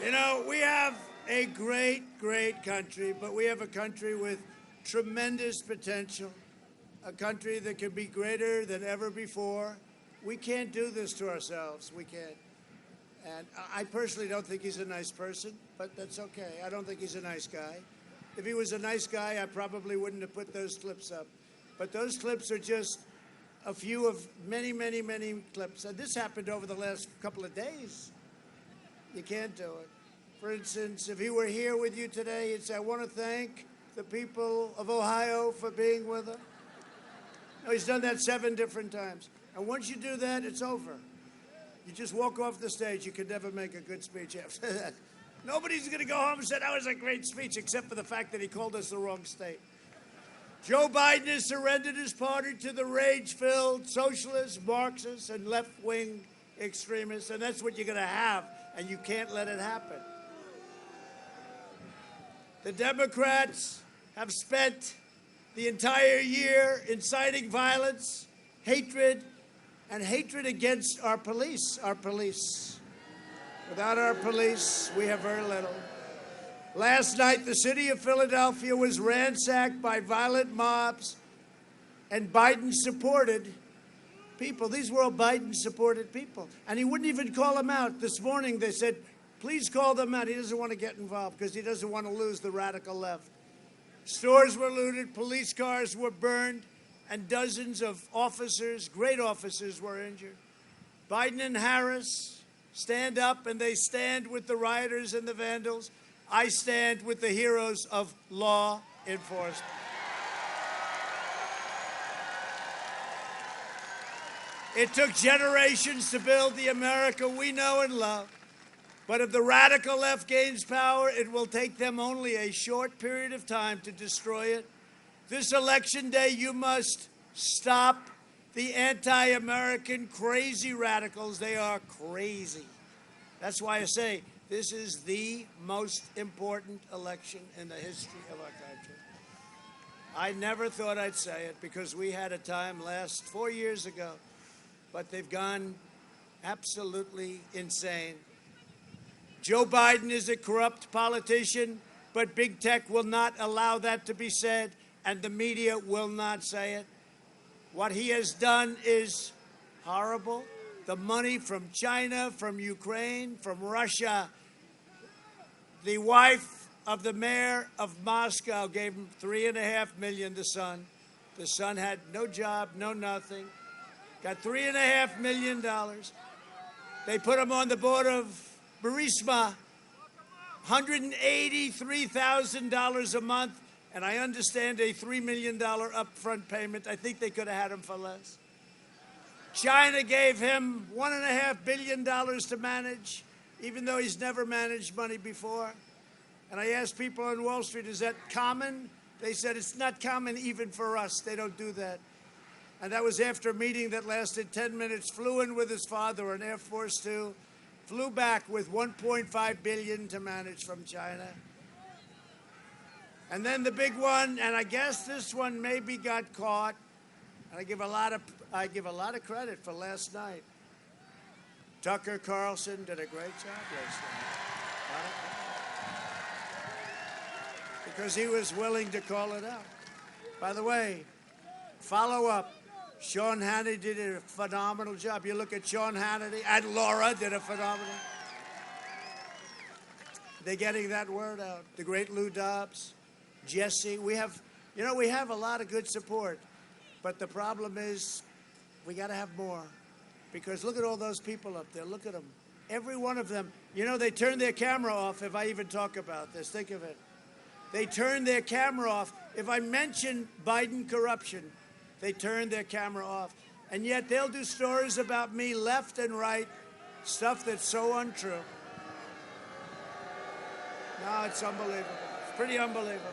You know, we have a great, great country, but we have a country with tremendous potential, a country that can be greater than ever before. We can't do this to ourselves. We can't. And I personally don't think he's a nice person, but that's okay. I don't think he's a nice guy. If he was a nice guy, I probably wouldn't have put those clips up. But those clips are just a few of many, many, many clips. And this happened over the last couple of days. You can't do it. For instance, if he were here with you today, he'd say, I want to thank the people of Ohio for being with him. No, he's done that 7 different times. And once you do that, it's over. You just walk off the stage. You could never make a good speech after that. Nobody's going to go home and say, that was a great speech, except for the fact that he called us the wrong state. Joe Biden has surrendered his party to the rage-filled socialists, Marxists, and left-wing extremists, and that's what you're going to have, and you can't let it happen. The Democrats have spent the entire year inciting violence, hatred, and hatred against our police. Without our police, we have very little. Last night, the city of Philadelphia was ransacked by violent mobs and Biden-supported people. These were all Biden-supported people. And he wouldn't even call them out. This morning, they said, please call them out. He doesn't want to get involved because he doesn't want to lose the radical left. Stores were looted, police cars were burned, and dozens of officers, great officers, were injured. Biden and Harris stand up, and they stand with the rioters and the vandals. I stand with the heroes of law enforcement. It took generations to build the America we know and love. But if the radical left gains power, it will take them only a short period of time to destroy it. This election day, you must stop the anti-American crazy radicals. They are crazy. That's why I say this is the most important election in the history of our country. I never thought I'd say it because we had a time last 4 years ago, but they've gone absolutely insane. Joe Biden is a corrupt politician, but big tech will not allow that to be said, and the media will not say it. What he has done is horrible. The money from China, from Ukraine, from Russia. The wife of the mayor of Moscow gave him $3.5 million, the son. The son had no job, no nothing. Got $3.5 million. They put him on the board of Burisma, $183,000 a month, and I understand a $3 million upfront payment. I think they could have had him for less. China gave him $1.5 billion to manage, even though he's never managed money before. And I asked people on Wall Street, is that common? They said it's not common even for us. They don't do that. And that was after a meeting that lasted 10 minutes, flew in with his father on Air Force Two, flew back with $1.5 billion to manage from China. And then the big one, and I guess this one maybe got caught, and I give a lot of credit for last night. Tucker Carlson did a great job last night. Because he was willing to call it out. By the way, follow up. Sean Hannity did a phenomenal job. You look at Sean Hannity and Laura did a phenomenal. They're getting that word out. The great Lou Dobbs, Jesse. We have a lot of good support. But the problem is we got to have more. Because look at all those people up there. Look at them. Every one of them. They turn their camera off if I even talk about this. Think of it. They turn their camera off. If I mention Biden corruption, they turn their camera off. And yet they'll do stories about me left and right, stuff that's so untrue. No, it's unbelievable. It's pretty unbelievable.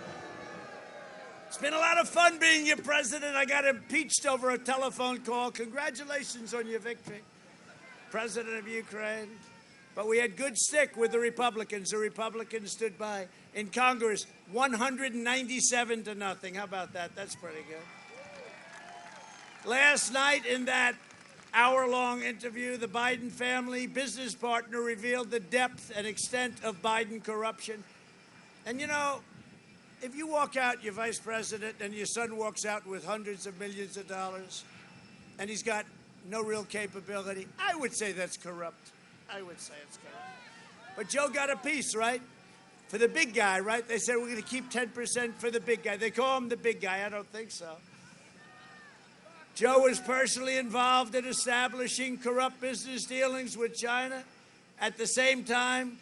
It's been a lot of fun being your president. I got impeached over a telephone call. Congratulations on your victory, President of Ukraine. But we had good stick with the Republicans. The Republicans stood by. In Congress, 197-0. How about that? That's pretty good. Last night in that hour-long interview, the Biden family business partner revealed the depth and extent of Biden corruption. And if you walk out, your vice president, and your son walks out with hundreds of millions of dollars, and he's got no real capability, I would say that's corrupt. I would say it's corrupt. But Joe got a piece, right? For the big guy, right? They said we're going to keep 10% for the big guy. They call him the big guy. I don't think so. Joe was personally involved in establishing corrupt business dealings with China. At the same time,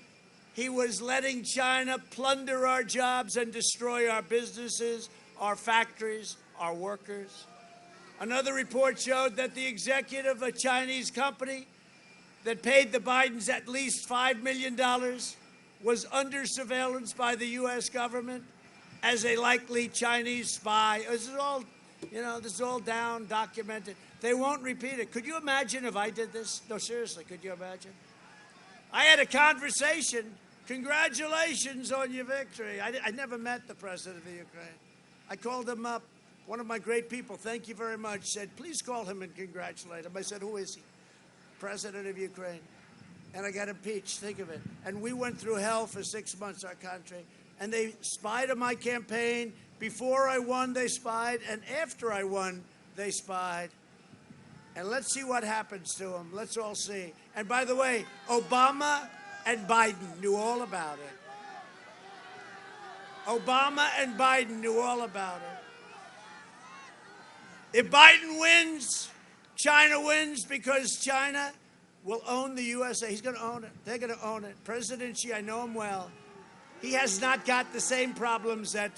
he was letting China plunder our jobs and destroy our businesses, our factories, our workers. Another report showed that the executive of a Chinese company that paid the Bidens at least $5 million was under surveillance by the U.S. government as a likely Chinese spy. This is all, this is all down, documented. They won't repeat it. Could you imagine if I did this? No, seriously, could you imagine? I had a conversation. Congratulations on your victory. I never met the president of the Ukraine. I called him up. One of my great people, thank you very much, said, please call him and congratulate him. I said, who is he? President of Ukraine. and I got impeached. Think of it. And we went through hell for 6 months, our country. And they spied on my campaign. Before I won, they spied. And after I won, they spied. And let's see what happens to them. Let's all see. And by the way, Obama and Biden knew all about it. Obama and Biden knew all about it. If Biden wins, China wins, because China will own the USA. He's going to own it. They're going to own it. President Xi, I know him well. He has not got the same problems that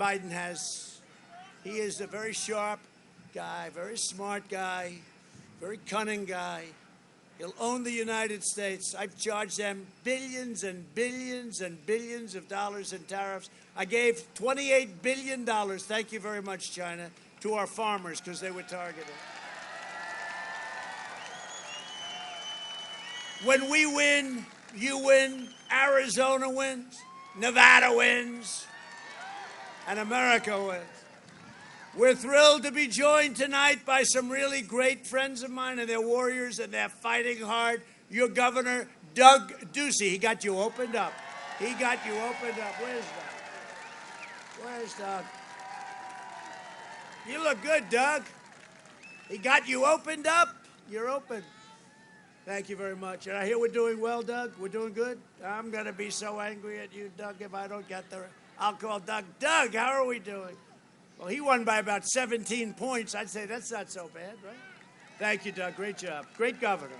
Biden has. He is a very sharp guy, very smart guy, very cunning guy. He'll own the United States. I've charged them billions and billions and billions of dollars in tariffs. I gave $28 billion, thank you very much, China, to our farmers because they were targeted. When we win, you win, Arizona wins, Nevada wins, and America wins. We're thrilled to be joined tonight by some really great friends of mine, and they're warriors, and they're fighting hard. Your governor, Doug Ducey, he got you opened up. He got you opened up. Where's Doug? Where's Doug? You look good, Doug. He got you opened up. You're open. Thank you very much. And I hear we're doing well, Doug. We're doing good. I'm going to be so angry at you, Doug, if I don't get there. I'll call Doug. Doug, how are we doing? Well, he won by about 17 points. I'd say that's not so bad, right? Thank you, Doug. Great job. Great governor.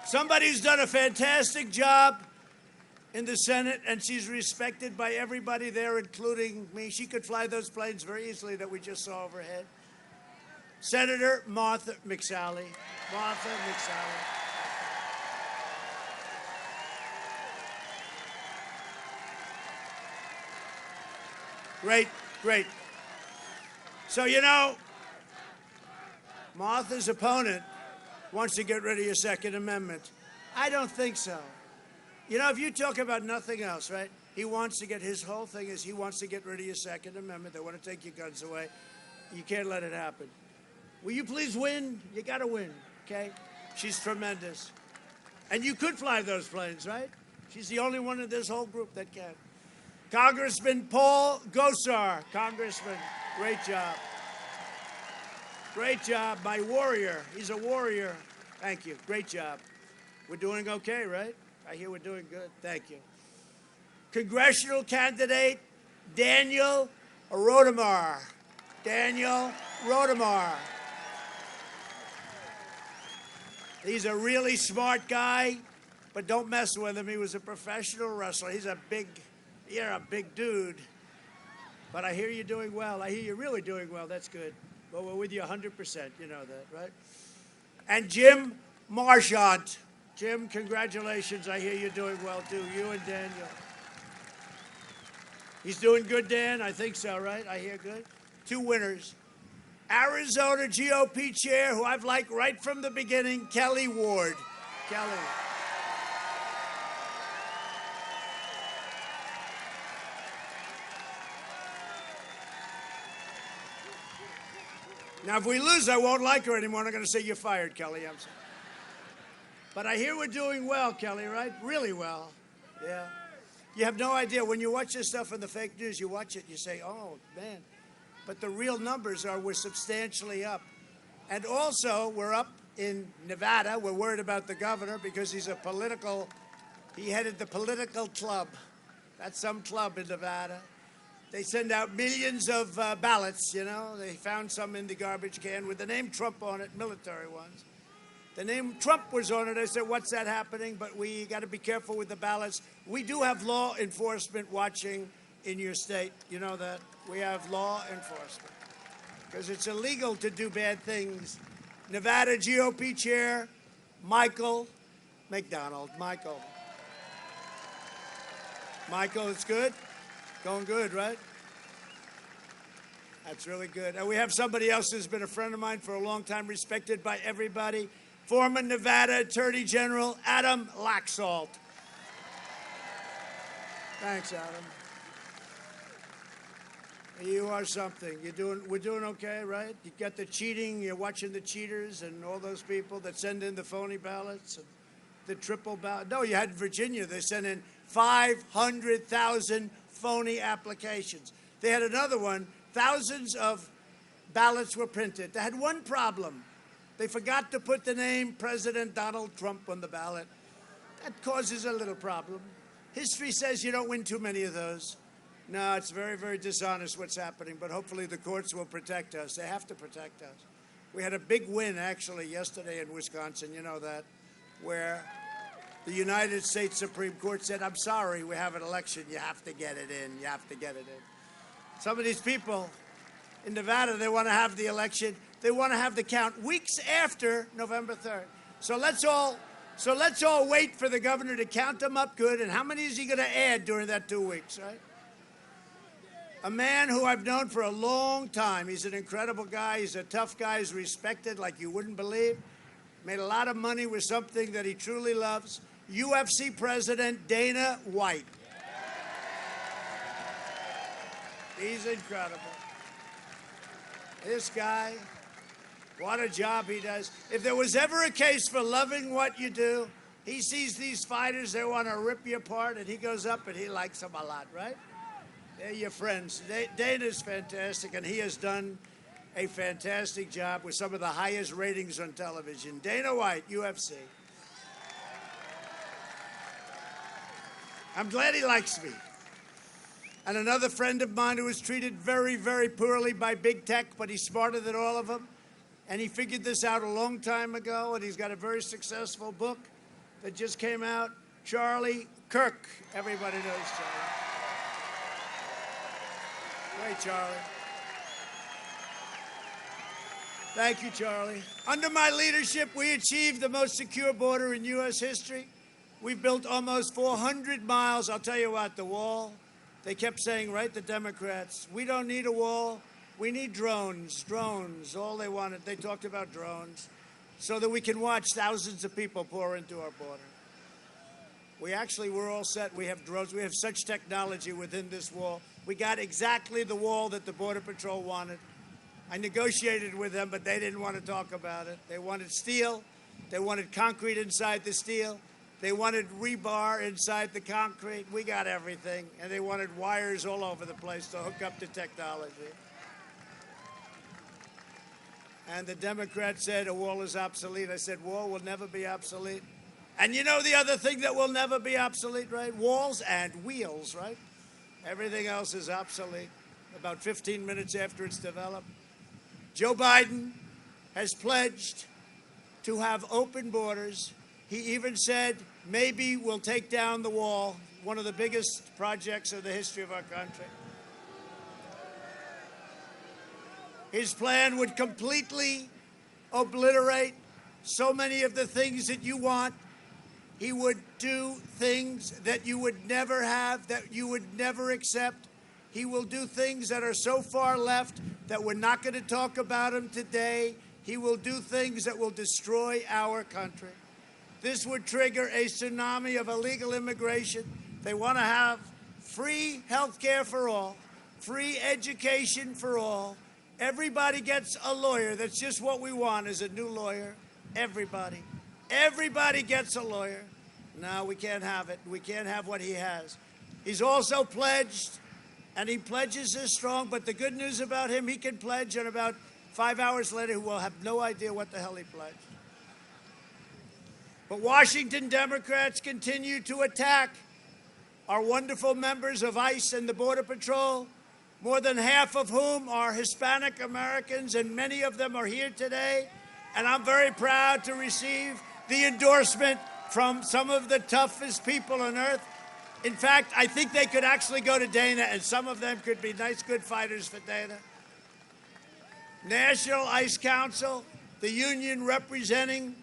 Somebody who's done a fantastic job in the Senate, and she's respected by everybody there, including me. She could fly those planes very easily that we just saw overhead. Senator Martha McSally. Martha McSally. Great, great. So, you know, Martha's opponent wants to get rid of your Second Amendment. I don't think so. You know, if you talk about nothing else, right? He wants to get, his whole thing is he wants to get rid of your Second Amendment. They want to take your guns away. You can't let it happen. Will you please win? You got to win, okay? She's tremendous. And you could fly those planes, right? She's the only one in this whole group that can. Congressman Paul Gosar. Congressman, great job. Great job, my warrior. He's a warrior. Thank you. Great job. We're doing okay, right? I hear we're doing good. Thank you. Congressional candidate Daniel Rotemar. Daniel Rotemar. He's a really smart guy, but don't mess with him. He was a professional wrestler. You're a big dude. But I hear you're doing well. I hear you're really doing well. That's good. Well, we're with you 100%. You know that, right? And Jim Marchant. Jim, congratulations. I hear you're doing well, too. You and Daniel. He's doing good, Dan? I think so, right? I hear good. Two winners. Arizona GOP chair, who I've liked right from the beginning, Kelly Ward. Kelly. Now, if we lose, I won't like her anymore. I'm going to say, you're fired, Kelly. I'm sorry. But I hear we're doing well, Kelly, right? Really well. Yeah. You have no idea. When you watch this stuff in the fake news, you watch it, you say, oh, man. But the real numbers are we're substantially up. And also, we're up in Nevada. We're worried about the governor because he headed the political club. That's some club in Nevada. They send out millions of ballots, you know. They found some in the garbage can with the name Trump on it, military ones. The name Trump was on it. I said, what's that happening? But we got to be careful with the ballots. We do have law enforcement watching in your state. You know that? We have law enforcement. Because it's illegal to do bad things. Nevada GOP chair, Michael McDonald. Michael, it's good? Going good, right? That's really good. And we have somebody else who's been a friend of mine for a long time, respected by everybody. Former Nevada Attorney General Adam Laxalt. Thanks, Adam. You are something. We're doing okay, right? You got the cheating. You're watching the cheaters and all those people that send in the phony ballots, and the triple ballot. No, you had Virginia. They sent in 500,000 phony applications. They had another one. Thousands of ballots were printed. They had one problem. They forgot to put the name President Donald Trump on the ballot. That causes a little problem. History says you don't win too many of those. No, it's very, very dishonest what's happening, but hopefully the courts will protect us. They have to protect us. We had a big win, actually, yesterday in Wisconsin, you know that, where the United States Supreme Court said, I'm sorry, we have an election. You have to get it in. You have to get it in. Some of these people in Nevada, they want to have the election. They want to have the count weeks after November 3rd. So let's all wait for the governor to count them up good. And how many is he going to add during that 2 weeks, right? A man who I've known for a long time. He's an incredible guy. He's a tough guy. He's respected like you wouldn't believe. Made a lot of money with something that he truly loves. UFC President Dana White. He's incredible. This guy, what a job he does. If there was ever a case for loving what you do, he sees these fighters, they want to rip you apart, and he goes up and he likes them a lot, right? They're your friends. Dana's fantastic, and he has done a fantastic job with some of the highest ratings on television. Dana White, UFC. I'm glad he likes me. And another friend of mine who was treated very, very poorly by big tech, but he's smarter than all of them. And he figured this out a long time ago, and he's got a very successful book that just came out. Charlie Kirk. Everybody knows Charlie. Great, Charlie. Thank you, Charlie. Under my leadership, we achieved the most secure border in U.S. history. We built almost 400 miles. I'll tell you what, the wall, they kept saying, right, the Democrats, we don't need a wall. We need drones, drones. All they wanted, they talked about drones, so that we can watch thousands of people pour into our border. We're all set. We have drones. We have such technology within this wall. We got exactly the wall that the Border Patrol wanted. I negotiated with them, but they didn't want to talk about it. They wanted steel. They wanted concrete inside the steel. They wanted rebar inside the concrete. We got everything. And they wanted wires all over the place to hook up the technology. And the Democrats said a wall is obsolete. I said, wall will never be obsolete. And you know the other thing that will never be obsolete, right? Walls and wheels, right? Everything else is obsolete about 15 minutes after it's developed. Joe Biden has pledged to have open borders. He even said maybe we'll take down the wall, one of the biggest projects in the history of our country. His plan would completely obliterate so many of the things that you want. He would do things that you would never have, that you would never accept. He will do things that are so far left that we're not going to talk about him today. He will do things that will destroy our country. This would trigger a tsunami of illegal immigration. They want to have free health care for all, free education for all. Everybody gets a lawyer. That's just what we want, is a new lawyer. Everybody. Everybody gets a lawyer. No, we can't have it. We can't have what he has. He's also pledged, and he pledges this strong, but the good news about him, he can pledge, and about 5 hours later, we'll have no idea what the hell he pledged. But Washington Democrats continue to attack our wonderful members of ICE and the Border Patrol, more than half of whom are Hispanic Americans, and many of them are here today. And I'm very proud to receive the endorsement from some of the toughest people on earth. In fact, I think they could actually go to Dana, and some of them could be nice, good fighters for Dana. National ICE Council, the union representing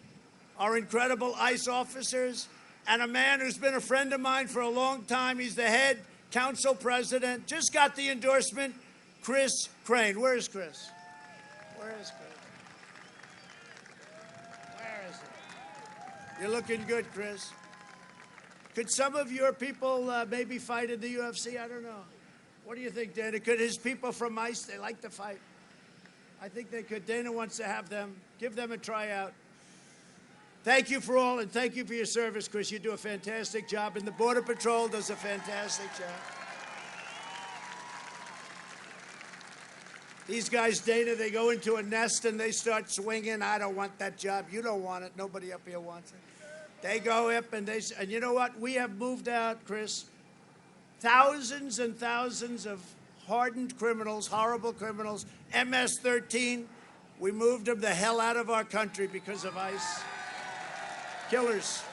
our incredible ICE officers, and a man who's been a friend of mine for a long time. He's the head council president. Just got the endorsement, Chris Crane. Where is Chris? Where is Chris? Where is he? You're looking good, Chris. Could some of your people maybe fight in the UFC? I don't know. What do you think, Dana? Could his people from ICE, they like to fight? I think they could. Dana wants to have them, give them a tryout. Thank you for all, and thank you for your service, Chris. You do a fantastic job, and the Border Patrol does a fantastic job. These guys, Dana, they go into a nest and they start swinging. I don't want that job. You don't want it. Nobody up here wants it. They go up and and you know what? We have moved out, Chris, thousands and thousands of hardened criminals, horrible criminals, MS-13. We moved them the hell out of our country because of ICE. Killers.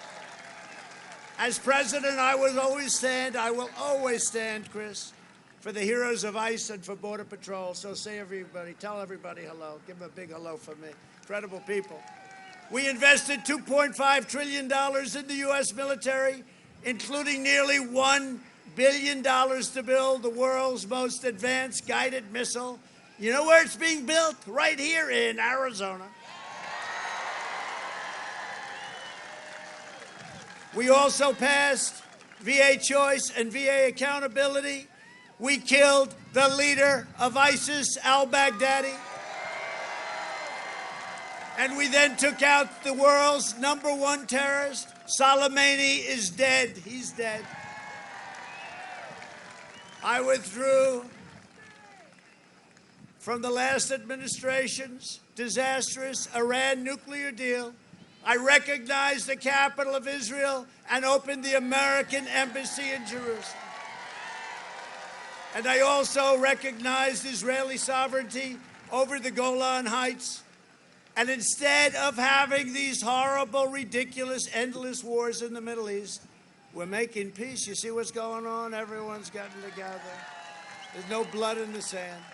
As president, I will always stand, Chris, for the heroes of ICE and for Border Patrol. So tell everybody hello. Give them a big hello for me. Incredible people. We invested $2.5 trillion in the U.S. military, including nearly $1 billion to build the world's most advanced guided missile. You know where it's being built? Right here in Arizona. We also passed VA choice and VA accountability. We killed the leader of ISIS, al-Baghdadi. And we then took out the world's #1 terrorist. Soleimani is dead. He's dead. I withdrew from the last administration's disastrous Iran nuclear deal. I recognized the capital of Israel and opened the American embassy in Jerusalem. And I also recognized Israeli sovereignty over the Golan Heights. And instead of having these horrible, ridiculous, endless wars in the Middle East, we're making peace. You see what's going on? Everyone's gotten together. There's no blood in the sand.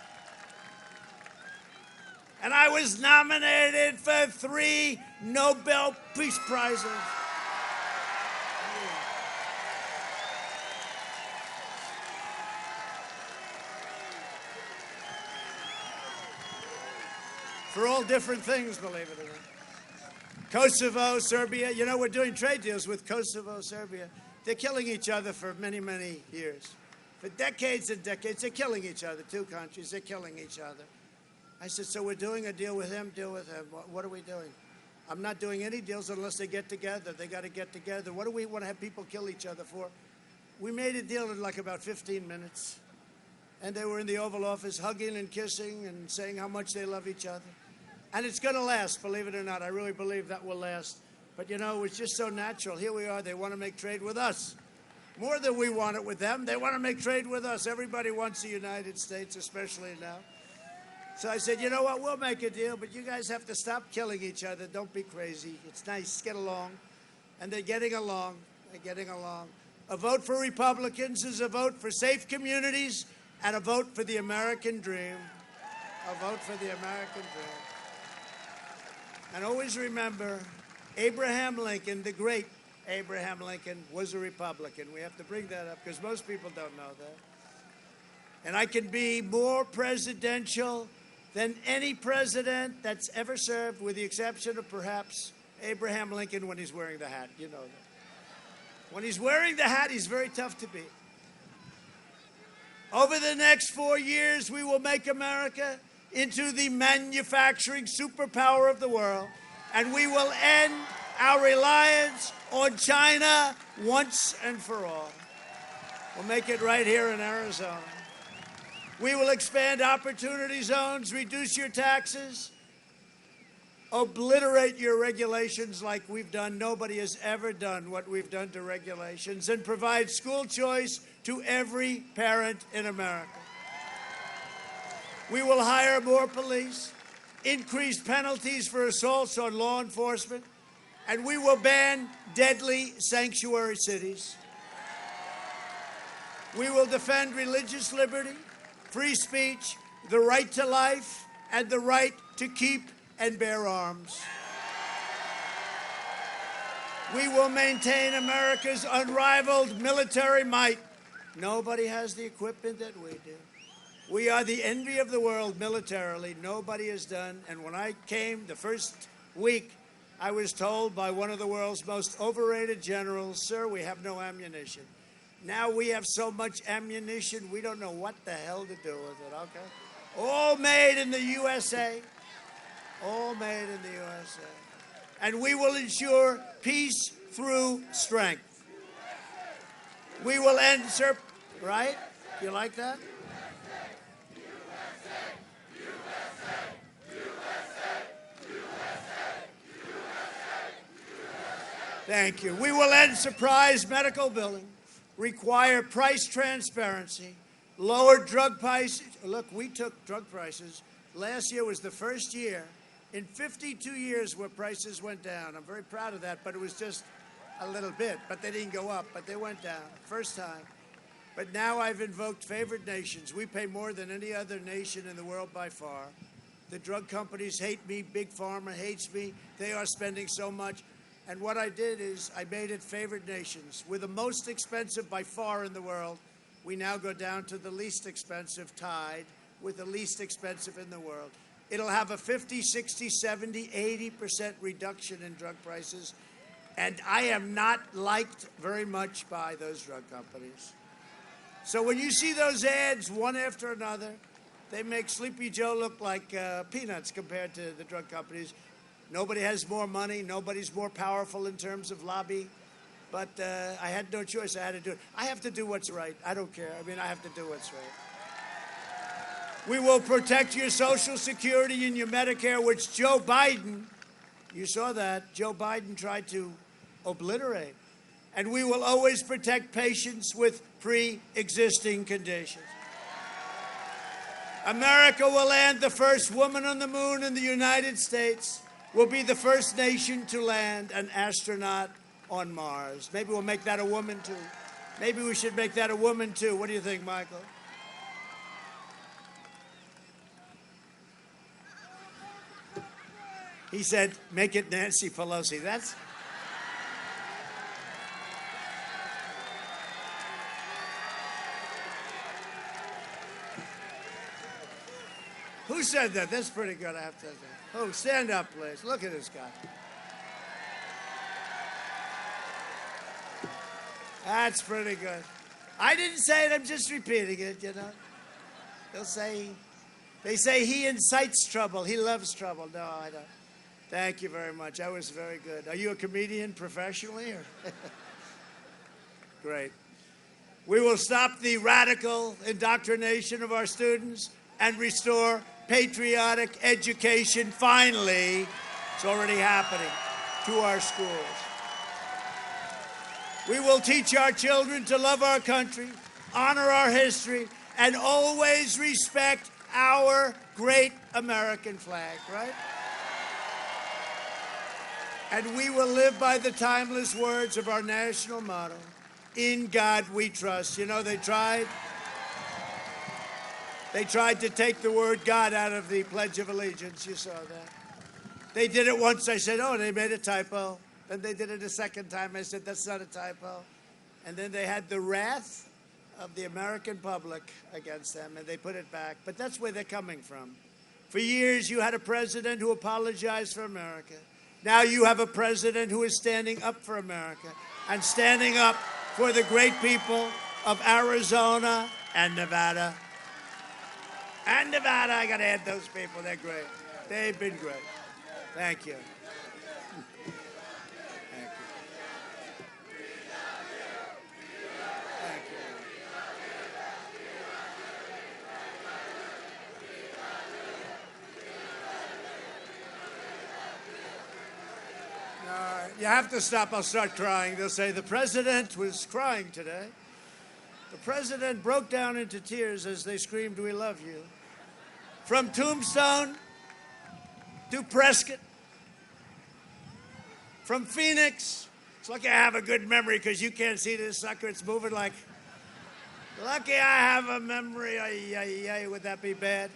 And I was nominated for 3 Nobel Peace Prizes. For all different things, believe it or not. Kosovo, Serbia. You know, we're doing trade deals with Kosovo, Serbia. They're killing each other for many, many years. For decades and decades, they're killing each other. 2 countries, they're killing each other. I said, so we're doing a deal with them, deal with them. What are we doing? I'm not doing any deals unless they get together. They got to get together. What do we want to have people kill each other for? We made a deal in like about 15 minutes. And they were in the Oval Office hugging and kissing and saying how much they love each other. And it's going to last, believe it or not. I really believe that will last. But, you know, it's just so natural. Here we are. They want to make trade with us. More than we want it with them. They want to make trade with us. Everybody wants the United States, especially now. So I said, you know what, we'll make a deal, but you guys have to stop killing each other. Don't be crazy. It's nice. Get along. And they're getting along. They're getting along. A vote for Republicans is a vote for safe communities and a vote for the American dream. A vote for the American dream. And always remember, Abraham Lincoln, the great Abraham Lincoln, was a Republican. We have to bring that up because most people don't know that. And I can be more presidential than any president that's ever served, with the exception of perhaps Abraham Lincoln when he's wearing the hat. You know that. When he's wearing the hat, he's very tough to beat. Over the next 4 years, we will make America into the manufacturing superpower of the world, and we will end our reliance on China once and for all. We'll make it right here in Arizona. We will expand opportunity zones, reduce your taxes, obliterate your regulations like we've done. Nobody has ever done what we've done to regulations, and provide school choice to every parent in America. We will hire more police, increase penalties for assaults on law enforcement, and we will ban deadly sanctuary cities. We will defend religious liberty, free speech, the right to life, and the right to keep and bear arms. We will maintain America's unrivaled military might. Nobody has the equipment that we do. We are the envy of the world militarily. Nobody has done. And when I came the first week, I was told by one of the world's most overrated generals, sir, we have no ammunition. Now we have so much ammunition, we don't know what the hell to do with it, okay? All made in the USA. All made in the USA. And we will ensure peace through strength. We will end, right? You like that? Thank you. We will end surprise medical billing, require price transparency, lower drug prices. Look, we took drug prices. Last year was the first year in 52 years where prices went down. I'm very proud of that, but it was just a little bit. But they didn't go up, but they went down. First time. But now I've invoked favored nations. We pay more than any other nation in the world by far. The drug companies hate me. Big Pharma hates me. They are spending so much. And what I did is I made it favored nations. We're the most expensive by far in the world. We now go down to the least expensive, tied with the least expensive in the world. It'll have a 50, 60, 70, 80% reduction in drug prices. And I am not liked very much by those drug companies. So when you see those ads one after another, they make Sleepy Joe look like peanuts compared to the drug companies. Nobody has more money. Nobody's more powerful in terms of lobby. But I had no choice. I had to do it. I have to do what's right. I don't care. I mean, I have to do what's right. We will protect your Social Security and your Medicare, which Joe Biden, you saw that, Joe Biden tried to obliterate. And we will always protect patients with pre-existing conditions. America will land the first woman on the moon in the United States. We'll be the first nation to land an astronaut on Mars. Maybe we'll make that a woman, too. Maybe we should make that a woman, too. What do you think, Michael? He said, make it Nancy Pelosi. That's... Who said that? That's pretty good, I have to say. Oh, stand up, please. Look at this guy. That's pretty good. I didn't say it, I'm just repeating it, you know. They say he incites trouble. He loves trouble. No, I don't. Thank you very much. That was very good. Are you a comedian professionally? Or? Great. We will stop the radical indoctrination of our students and restore patriotic education, finally, it's already happening, to our schools. We will teach our children to love our country, honor our history, and always respect our great American flag, right? And we will live by the timeless words of our national motto, in God we trust. You know, they tried to take the word God out of the Pledge of Allegiance. You saw that. They did it once. I said, oh, they made a typo. Then they did it a second time. I said, that's not a typo. And then they had the wrath of the American public against them, and they put it back. But that's where they're coming from. For years, you had a president who apologized for America. Now you have a president who is standing up for America and standing up for the great people of Arizona and Nevada. And Nevada, I got to add those people. They're great. They've been great. Thank you. Thank you. Thank you. You have to stop. I'll start crying. They'll say, the president was crying today. The president broke down into tears as they screamed, we love you. From Tombstone to Prescott, from Phoenix. It's lucky I have a good memory because you can't see this sucker. It's moving like, lucky I have a memory. Would that be bad?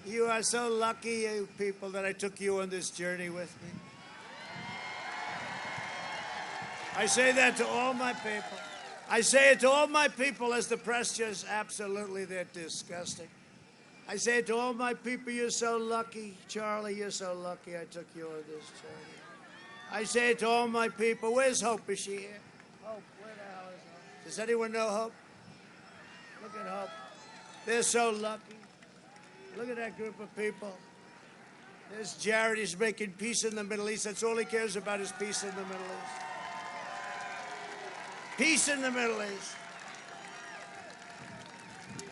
You are so lucky, you people, that I took you on this journey with me. I say that to all my people. I say it to all my people as the press just absolutely, they're disgusting. I say it to all my people, you're so lucky. Charlie, you're so lucky I took you on this journey. I say it to all my people. Where's Hope? Is she here? Hope, where the hell is Does anyone know Hope? Look at Hope. They're so lucky. Look at that group of people. There's Jared. He's making peace in the Middle East. That's all he cares about is peace in the Middle East. Peace in the Middle East.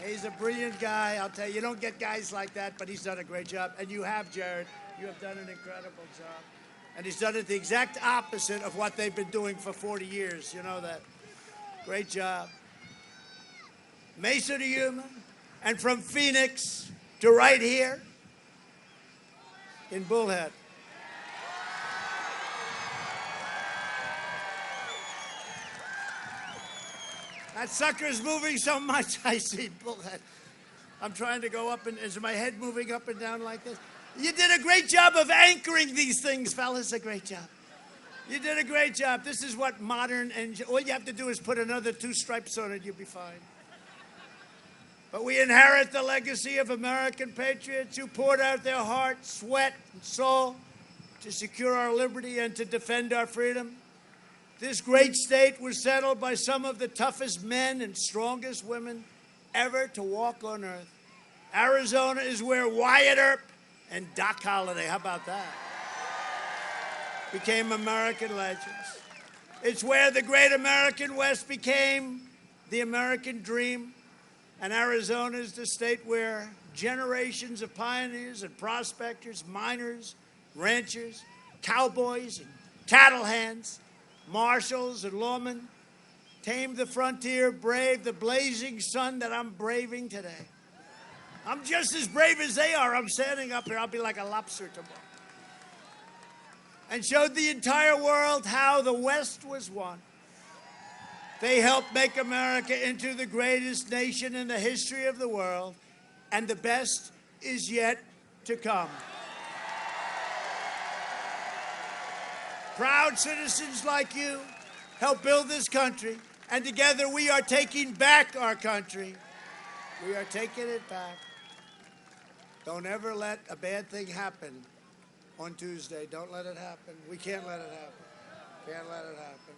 He's a brilliant guy. I'll tell you, you don't get guys like that, but he's done a great job. And you have, Jared. You have done an incredible job. And he's done it the exact opposite of what they've been doing for 40 years. You know that. Great job. Mesa to Yuma, and from Phoenix to right here in Bullhead. That sucker's moving so much, I see Bullhead. I'm trying to go up, and is my head moving up and down like this? You did a great job of anchoring these things, fellas. A great job. You did a great job. This is what modern engine. All you have to do is put another 2 stripes on it. You'll be fine. But we inherit the legacy of American patriots who poured out their heart, sweat, and soul to secure our liberty and to defend our freedom. This great state was settled by some of the toughest men and strongest women ever to walk on earth. Arizona is where Wyatt Earp and Doc Holliday, how about that, became American legends. It's where the great American West became the American dream. And Arizona is the state where generations of pioneers and prospectors, miners, ranchers, cowboys and cattle hands, marshals and lawmen tamed the frontier, braved the blazing sun that I'm braving today. I'm just as brave as they are. I'm standing up here. I'll be like a lobster tomorrow. And showed the entire world how the West was won. They helped make America into the greatest nation in the history of the world, and the best is yet to come. Proud citizens like you help build this country, and together we are taking back our country. We are taking it back. Don't ever let a bad thing happen on Tuesday. Don't let it happen. We can't let it happen. Can't let it happen.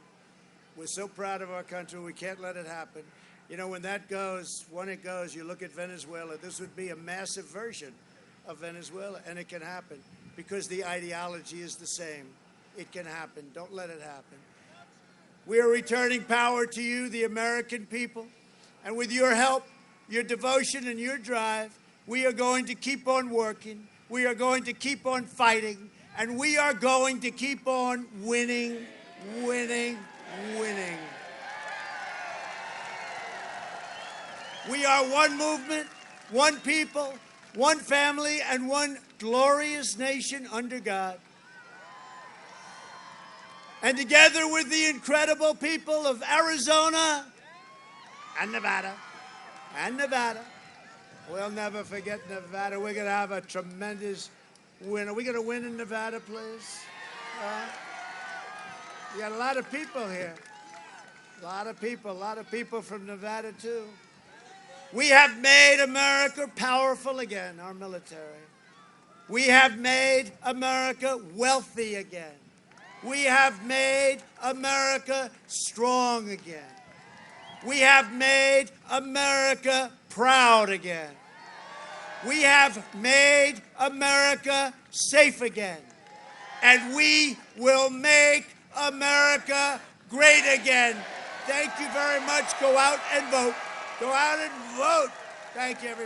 We're so proud of our country, we can't let it happen. You know, when it goes, you look at Venezuela, this would be a massive version of Venezuela, and it can happen because the ideology is the same. It can happen. Don't let it happen. We are returning power to you, the American people, and with your help, your devotion, and your drive, we are going to keep on working, we are going to keep on fighting, and we are going to keep on winning, winning, winning. We are one movement, one people, one family, and one glorious nation under God. And together with the incredible people of Arizona and Nevada, we'll never forget Nevada. We're going to have a tremendous win. Are we going to win in Nevada, please? You got a lot of people here. A lot of people from Nevada, too. We have made America powerful again, our military. We have made America wealthy again. We have made America strong again. We have made America proud again. We have made America safe again. And we will make America great again. Thank you very much. Go out and vote. Go out and vote. Thank you, everybody.